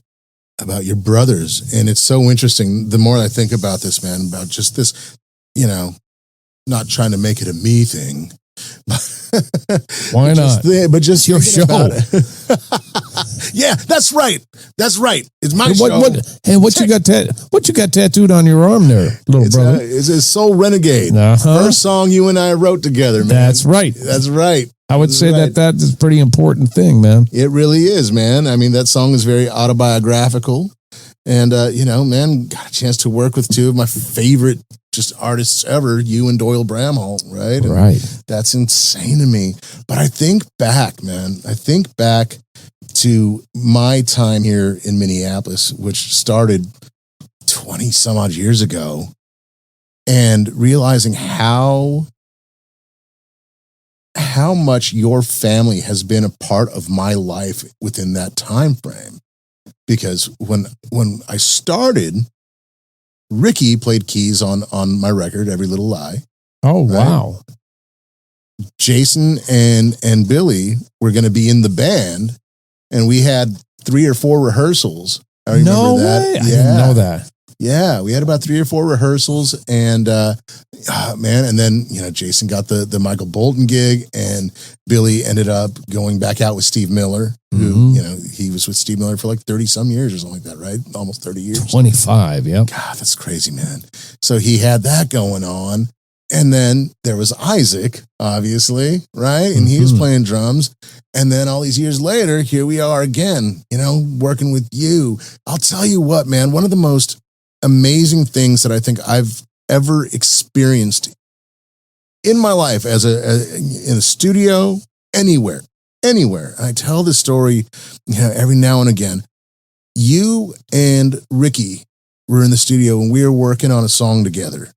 your brothers, and it's so interesting. The more I think about this, man, about just this, not trying to make it a me thing. Why not? But just your show. Yeah, that's right. It's my show. What you got tattooed on your arm there, little brother? It's Soul Renegade. First song you and I wrote together, man. That's right. I would say that is a pretty important thing, man. It really is, man. I mean, that song is very autobiographical. And, man, got a chance to work with two of my favorite just artists ever, you and Doyle Bramhall, right? Right. That's insane to me. But I think back, man. I think back to my time here in Minneapolis, which started 20 some odd years ago, and realizing how much your family has been a part of my life within that time frame. Because when I started, Ricky played keys on my record, Every Little Lie. Oh, right? Wow. Jason and Billy were going to be in the band, and we had 3 or 4 rehearsals. I remember No that. way. I didn't know that. Yeah, we had about 3 or 4 rehearsals, and man, and then Jason got the Michael Bolton gig, and Billy ended up going back out with Steve Miller, who he was with Steve Miller for like 30 some years or something like that, right? Almost 30 years. 25. Yep. God, that's crazy, man. So he had that going on, and then there was Isaac, obviously, right? And he was playing drums. And then all these years later, here we are again, working with you. I'll tell you what, man, one of the most amazing things that I think I've ever experienced in my life in a studio, anywhere. I tell this story, every now and again. You and Ricky were in the studio and we were working on a song together,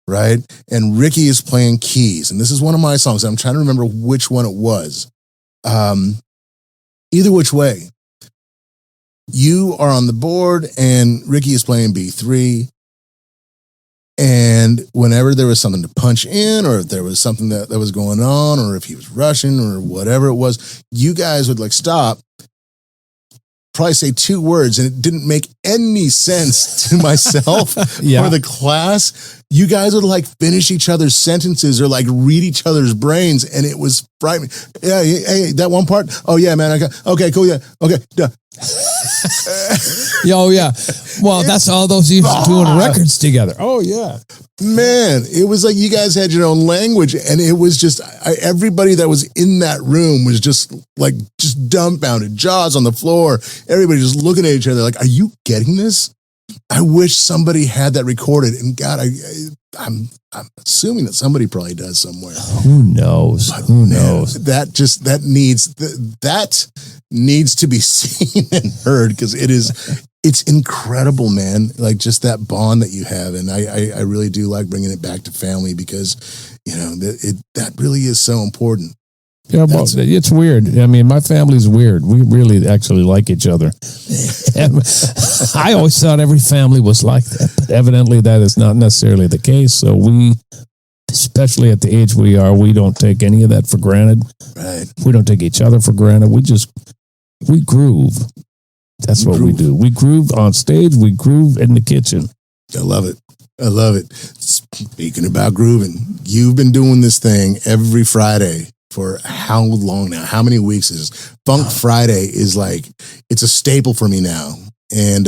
right? And Ricky is playing keys. And this is one of my songs. I'm trying to remember which one it was. Either which way, you are on the board and Ricky is playing B3. And whenever there was something to punch in, or if there was something that was going on, or if he was rushing or whatever it was, you guys would like stop, probably say 2 words, and it didn't make any sense to myself or the class. You guys would like finish each other's sentences or like read each other's brains, and it was frightening. Yeah, hey, that one part. Oh yeah, man. Okay, cool. Yeah, okay. Duh. Oh yeah. Well, that's all those years doing records together. Oh yeah. Man, it was like you guys had your own language, and it was just everybody that was in that room was just dumbfounded, jaws on the floor. Everybody just looking at each other like, "Are you getting this?" I wish somebody had that recorded, and God, I'm assuming that somebody probably does somewhere. Who knows? Who knows? That needs to be seen and heard, because it's incredible, man. Like just that bond that you have, and I really do like bringing it back to family, because that really is so important. Yeah, well, it's weird. I mean, my family's weird. We really actually like each other. And I always thought every family was like that, but evidently that is not necessarily the case. So we, especially at the age we are, we don't take any of that for granted. Right. We don't take each other for granted. We groove. That's what we do. We groove on stage. We groove in the kitchen. I love it. Speaking about grooving, you've been doing this thing every Friday for how long now? How many weeks is this? Funk Friday is like, it's a staple for me now. And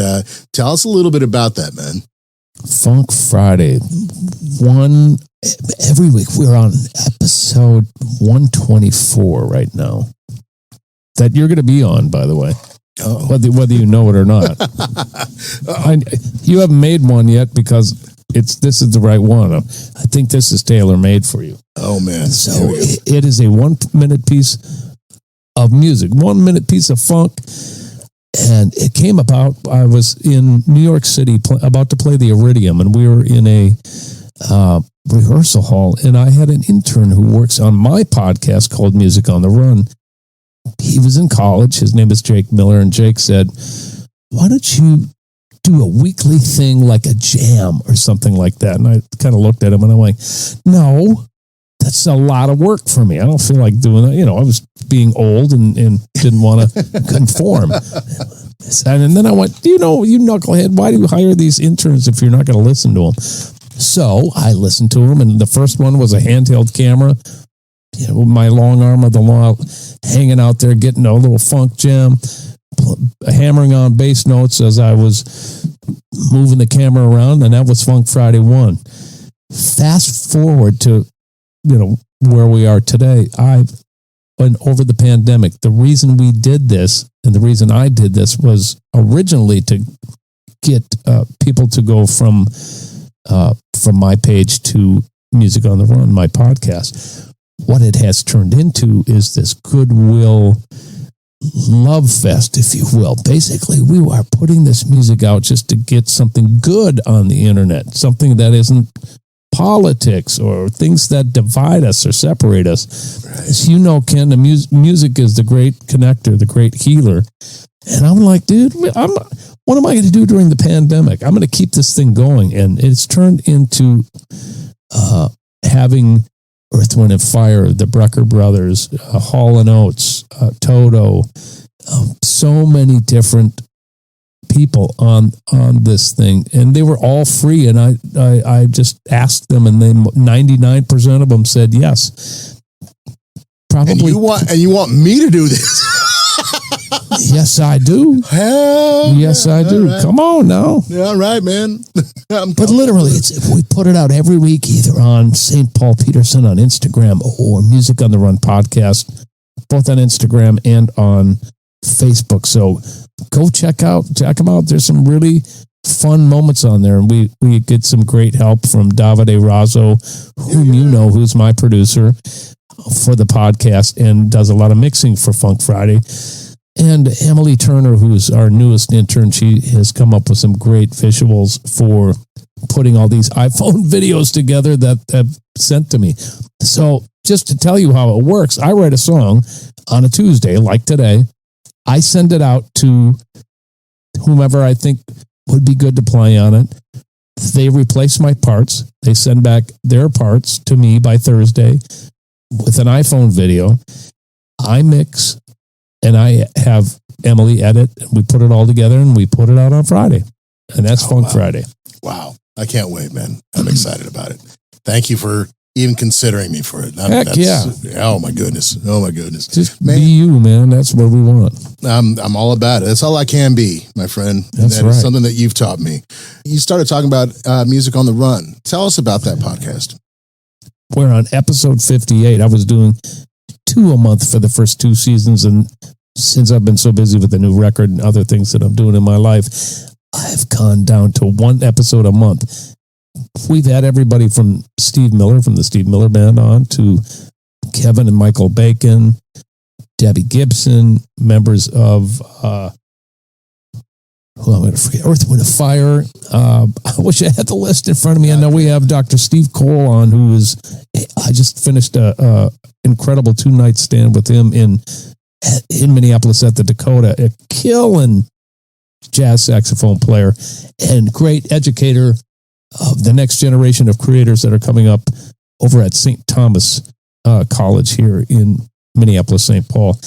tell us a little bit about that, man. Funk Friday. Every week. We're on episode 124 right now. That you're going to be on, by the way. Oh. Whether you know it or not. You haven't made one yet because this is the right one. I think this is tailor-made for you. Oh, man. So it is a 1-minute piece of music, 1-minute piece of funk. And it came about, I was in New York City about to play the Iridium, and we were in a rehearsal hall, and I had an intern who works on my podcast called Music on the Run. He was in college. His name is Jake Miller, and Jake said, "Why don't you do a weekly thing like a jam or something like that?" And I kind of looked at him and I'm like, "No, that's a lot of work for me. I don't feel like doing that." I was being old and didn't want to conform. And then I went, you knucklehead, why do you hire these interns if you're not going to listen to them? So I listened to them, and the first one was a handheld camera. My long arm of the law hanging out there, getting a little funk jam, hammering on bass notes as I was moving the camera around, and that was Funk Friday 1. Fast forward to, where we are today. Over the pandemic, the reason we did this, and the reason I did this, was originally to get people to go from my page to Music on the Run, my podcast. What it has turned into is this goodwill love fest, if you will. Basically, we are putting this music out just to get something good on the internet, something that isn't politics or things that divide us or separate us. Right. As you know, Ken, the music is the great connector, the great healer. And I'm like, dude, what am I going to do during the pandemic? I'm going to keep this thing going. And it's turned into having Earth, Wind & Fire, the Brecker Brothers, Hall & Oates, Toto, so many different people on this thing, and they were all free. And I just asked them, and they 99% of them said yes. Probably. And you want me to do this? Yes, I do. Hell yes, I do. Right. Come on now. Yeah, all right, man. But literally, we put it out every week, either on St. Paul Peterson on Instagram or Music on the Run podcast, both on Instagram and on Facebook. So go check them out. There's some really fun moments on there, and we get some great help from Davide Razzo, whom you know, who's my producer for the podcast and does a lot of mixing for Funk Friday. And Emily Turner, who's our newest intern, she has come up with some great visuals for putting all these iPhone videos together that have sent to me. So just to tell you how it works, I write a song on a Tuesday, like today. I send it out to whomever I think would be good to play on it. They replace my parts. They send back their parts to me by Thursday with an iPhone video. I mix, and I have Emily edit. We put it all together, and we put it out on Friday. And that's Funk Friday. Wow. I can't wait, man. I'm excited about it. Thank you for even considering me for it. Heck yeah. Oh, my goodness. Oh, my goodness. Just be you, man. That's what we want. I'm all about it. That's all I can be, my friend. That's that right. is something that you've taught me. You started talking about Music on the Run. Tell us about that podcast. We're on episode 58. I was doing 2 a month for the first 2 seasons, and since I've been so busy with the new record and other things that I'm doing in my life, I've gone down to 1 episode a month. We've had everybody from Steve Miller, from the Steve Miller Band, on to Kevin and Michael Bacon, Debbie Gibson, members of, I'm going to forget, Earth, Wind & Fire. I wish I had the list in front of me. I know we have Dr. Steve Cole on, I just finished a incredible 2-night stand with him in Minneapolis at the Dakota, a killing jazz saxophone player and great educator of the next generation of creators that are coming up over at St. Thomas College here in Minneapolis, St. Paul.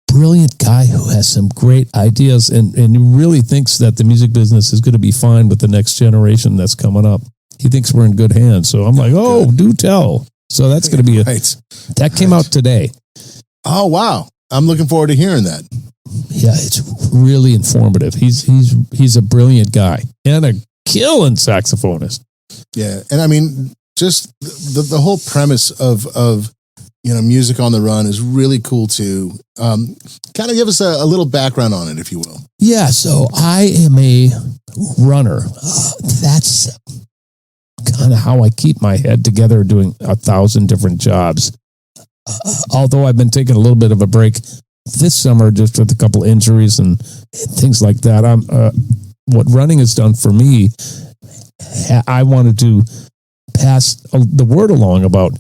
Brilliant guy who has some great ideas and really thinks that the music business is going to be fine with the next generation that's coming up. He thinks we're in good hands. So I'm like, do tell. So that's going to be that came out today. Oh, wow. I'm looking forward to hearing that. Yeah, it's really informative. He's a brilliant guy and a killing saxophonist. Yeah, and I mean, just the whole premise of Music on the Run is really cool too. Kind of give us a little background on it, if you will. Yeah, so I am a runner. That's kind of how I keep my head together doing 1,000 different jobs. Although I've been taking a little bit of a break this summer just with a couple injuries and things like that. What running has done for me, I wanted to pass the word along about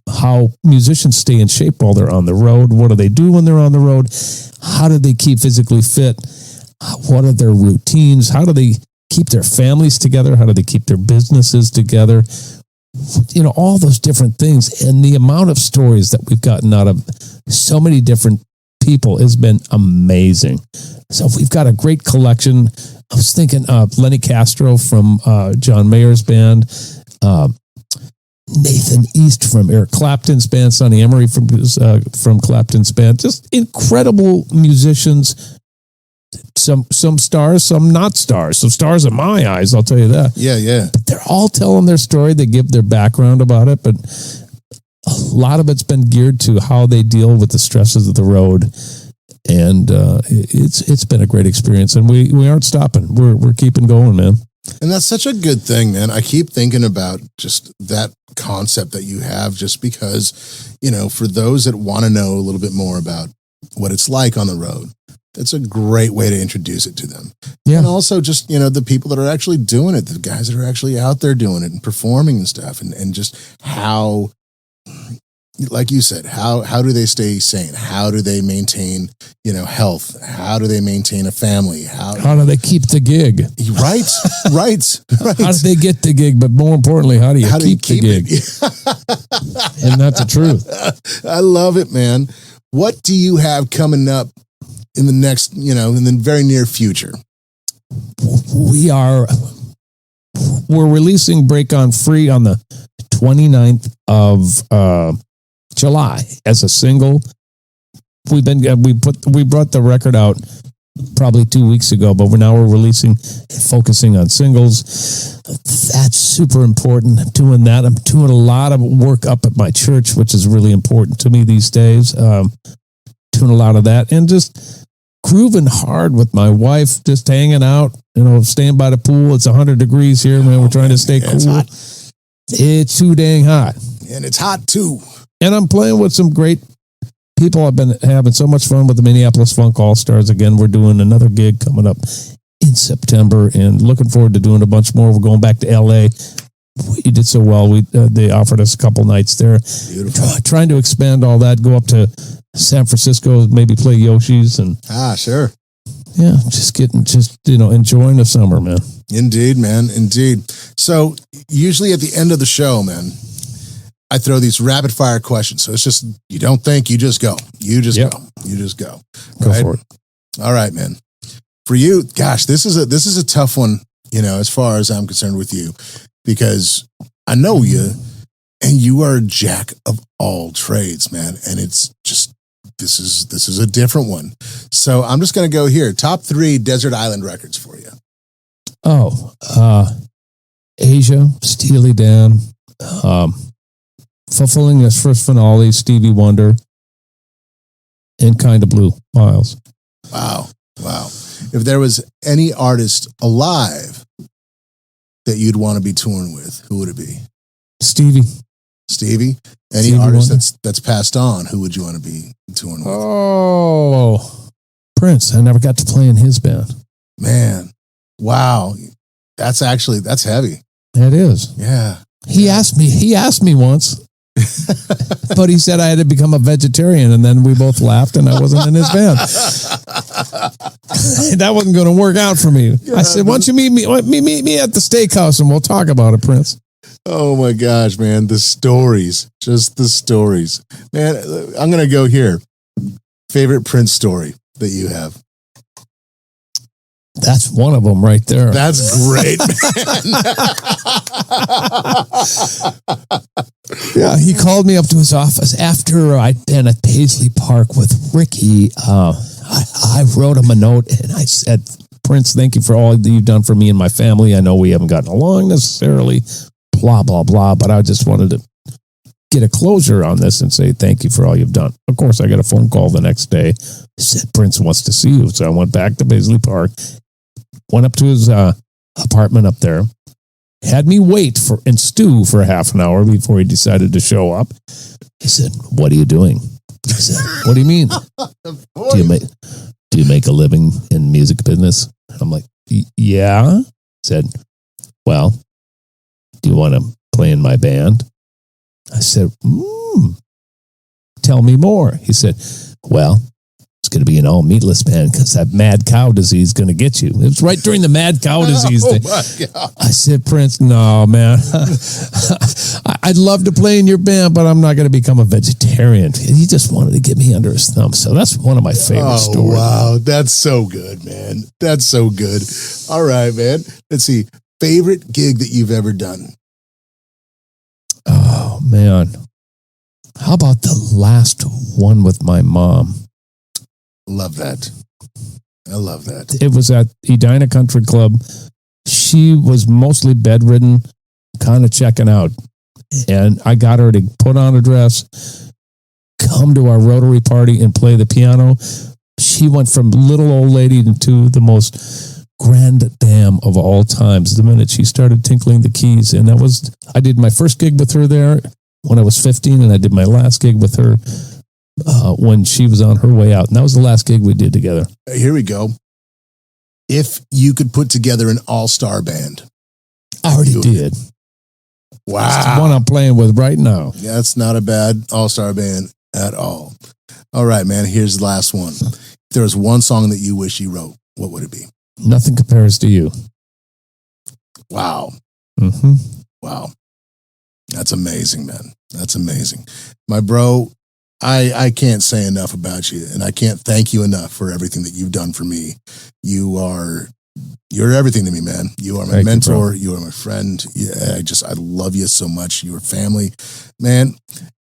how musicians stay in shape while they're on the road. What do they do when they're on the road? How do they keep physically fit? What are their routines? How do they keep their families together? How do they keep their businesses together? All those different things. And the amount of stories that we've gotten out of so many different people has been amazing. So we've got a great collection. I was thinking Lenny Castro from John Mayer's band, Nathan East from Eric Clapton's band, Sonny Emery from Clapton's band. Just incredible musicians. Some stars, some not stars. Some stars in my eyes, I'll tell you that. Yeah. But they're all telling their story. They give their background about it, but a lot of it's been geared to how they deal with the stresses of the road. And it's been a great experience, and we aren't stopping. We're keeping going, man. And that's such a good thing, man. I keep thinking about just that concept that you have, just because, for those that want to know a little bit more about what it's like on the road, it's a great way to introduce it to them. Yeah. And also just, the people that are actually doing it, the guys that are actually out there doing it and performing and stuff, and just how, like you said, how do they stay sane? How do they maintain, health? How do they maintain a family? How do they keep the gig? Right. How do they get the gig? But more importantly, how do you keep the gig? And that's the truth. I love it, man. What do you have coming up in the next, in the very near future? We're releasing Break On Free on the 29th of July as a single. We brought the record out probably 2 weeks ago, but we're releasing, focusing on singles. That's super important. I'm doing that. I'm doing a lot of work up at my church, which is really important to me these days. Doing a lot of that and just grooving hard with my wife, just hanging out, staying by the pool. It's 100 degrees here, man. We're trying to stay cool. It's hot. It's too dang hot. And it's hot too. And I'm playing with some great people. I've been having so much fun with the Minneapolis Funk All-Stars. Again, we're doing another gig coming up in September and looking forward to doing a bunch more. We're going back to LA. We did so well. They offered us a couple nights there. Beautiful. Trying to expand all that, go up to San Francisco, maybe play Yoshi's and sure. Yeah, just enjoying the summer, man. Indeed, man. Indeed. So usually at the end of the show, man, I throw these rapid fire questions. So it's just, you don't think, you just go. You just go. You just go. Go for it. All right, man. For you, gosh, this is a tough one, as far as I'm concerned with you, because I know you and you are a jack of all trades, man. And it's just, this is a different one. So I'm just going to go here. Top 3 desert island records for you. Asia, Steely Dan, Fulfilling His First Finale, Stevie Wonder, and Kinda Blue, Miles. Wow. If there was any artist alive that you'd want to be touring with, who would it be? Stevie? Any Stevie artist Wonder? That's passed on, who would you want to be touring with? Oh, Prince. I never got to play in his band. Man, wow. That's heavy. It is. Yeah. He asked me once, but he said I had to become a vegetarian, and then we both laughed, and I wasn't in his band. That wasn't going to work out for me. I said, "Why don't you meet me at the steakhouse, and we'll talk about it, Prince." Oh my gosh, man. The stories. Just the stories. Man, I'm going to go here. Favorite Prince story that you have? That's one of them right there. That's great, man. Yeah, he called me up to his office after I'd been at Paisley Park with Ricky. I wrote him a note and I said, "Prince, thank you for all that you've done for me and my family. I know we haven't gotten along necessarily, blah, blah, blah, but I just wanted to get a closure on this and say thank you for all you've done." Of course, I got a phone call the next day. He said, "Prince wants to see you." So I went back to Paisley Park, went up to his apartment up there, had me wait and stew for half an hour before he decided to show up. He said, "What are you doing?" I said, "What do you mean? Do you make a living in music business?" I'm like, "Yeah." He said, "Well, do you want to play in my band?" I said, "Tell me more." He said, "Well, it's going to be an all meatless band because that mad cow disease is going to get you." It was right during the mad cow disease thing. My God. I said, "Prince, no, man. I'd love to play in your band, but I'm not going to become a vegetarian." He just wanted to get me under his thumb. So that's one of my favorite stories. Wow. That's so good, man. That's so good. All right, man. Let's see. Favorite gig that you've ever done? Oh, man. How about the last one with my mom? Love that. I love that. It was at Edina Country Club. She was mostly bedridden, kind of checking out. And I got her to put on a dress, come to our Rotary party and play the piano. She went from little old lady to the most grand dame of all times the minute she started tinkling the keys. And I did my first gig with her there when I was 15, and I did my last gig with her when she was on her way out. And that was the last gig we did together. Here we go. If you could put together an all-star band. I already did. Wow. That's the one I'm playing with right now. That's not a bad all-star band at all. All right, man. Here's the last one. If there was one song that you wish you wrote, what would it be? Nothing Compares to You. Wow. Mm-hmm. Wow. That's amazing, man. That's amazing. My bro, I can't say enough about you, and I can't thank you enough for everything that you've done for me. You're everything to me, man. You are my mentor. You are my friend. I love you so much. You're family, man.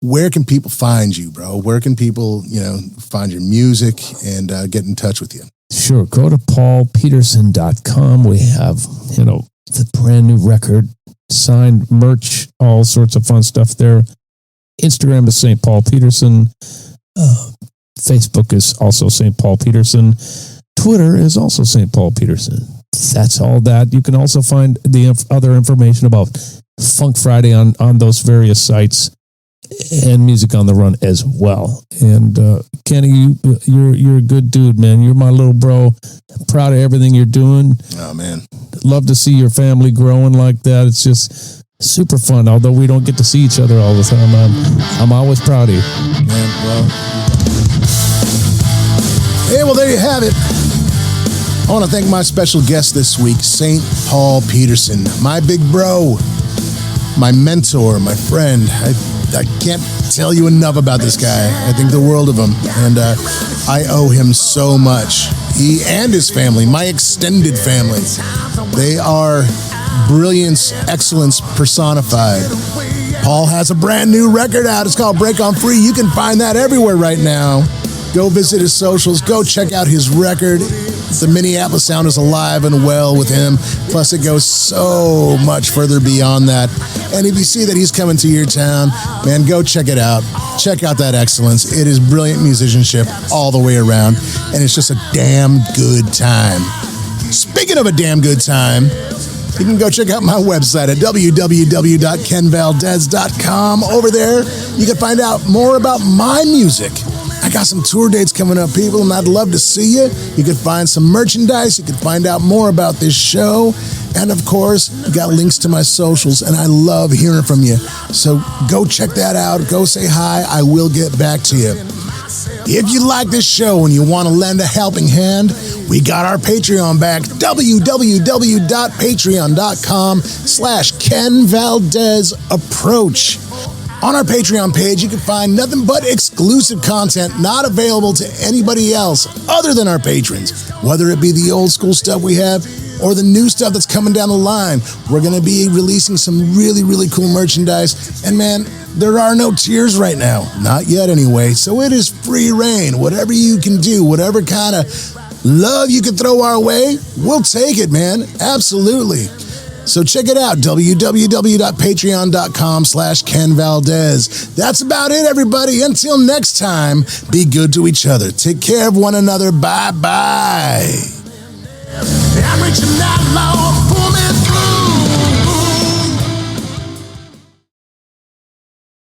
Where can people find you, bro? Where can people, find your music and get in touch with you? Sure. Go to paulpeterson.com. We have, the brand new record, signed merch, all sorts of fun stuff there. Instagram is St. Paul Peterson. Facebook is also St. Paul Peterson. Twitter is also St. Paul Peterson. That's all that. You can also find the other information about Funk Friday on those various sites and Music on the Run as well. And Kenny, you're a good dude, man. You're my little bro. Proud of everything you're doing. Oh, man. Love to see your family growing like that. It's just super fun. Although we don't get to see each other all the time, I'm always proud of you. Man, well. Hey, well, there you have it. I want to thank my special guest this week, St. Paul Peterson, my big bro, my mentor, my friend. I can't tell you enough about this guy. I think the world of him, and I owe him so much. He and his family, my extended family, they are brilliance, excellence personified. Paul has a brand new record out. It's called Break On Free. You can find that everywhere right now. Go visit his socials. Go check out his record. The Minneapolis sound is alive and well with him. Plus, it goes so much further beyond that. And if you see that he's coming to your town, man, go check it out. Check out that excellence. It is brilliant musicianship all the way around. And it's just a damn good time. Speaking of a damn good time, you can go check out my website at www.kenvaldez.com. Over there, you can find out more about my music. I got some tour dates coming up, people, and I'd love to see you. You can find some merchandise. You can find out more about this show. And, of course, you got links to my socials, and I love hearing from you. So go check that out. Go say hi. I will get back to you. If you like this show and you want to lend a helping hand, we got our Patreon back, www.patreon.com/KenValdezApproach. On our Patreon page, you can find nothing but exclusive content not available to anybody else other than our patrons, whether it be the old school stuff we have or the new stuff that's coming down the line. We're going to be releasing some really, really cool merchandise. And man, there are no tiers right now. Not yet anyway. So it is free reign. Whatever you can do, whatever kind of love you can throw our way, we'll take it, man. Absolutely. So check it out, www.patreon.com/KenValdez. That's about it, everybody. Until next time, be good to each other. Take care of one another. Bye-bye. I'm reaching out, Lord.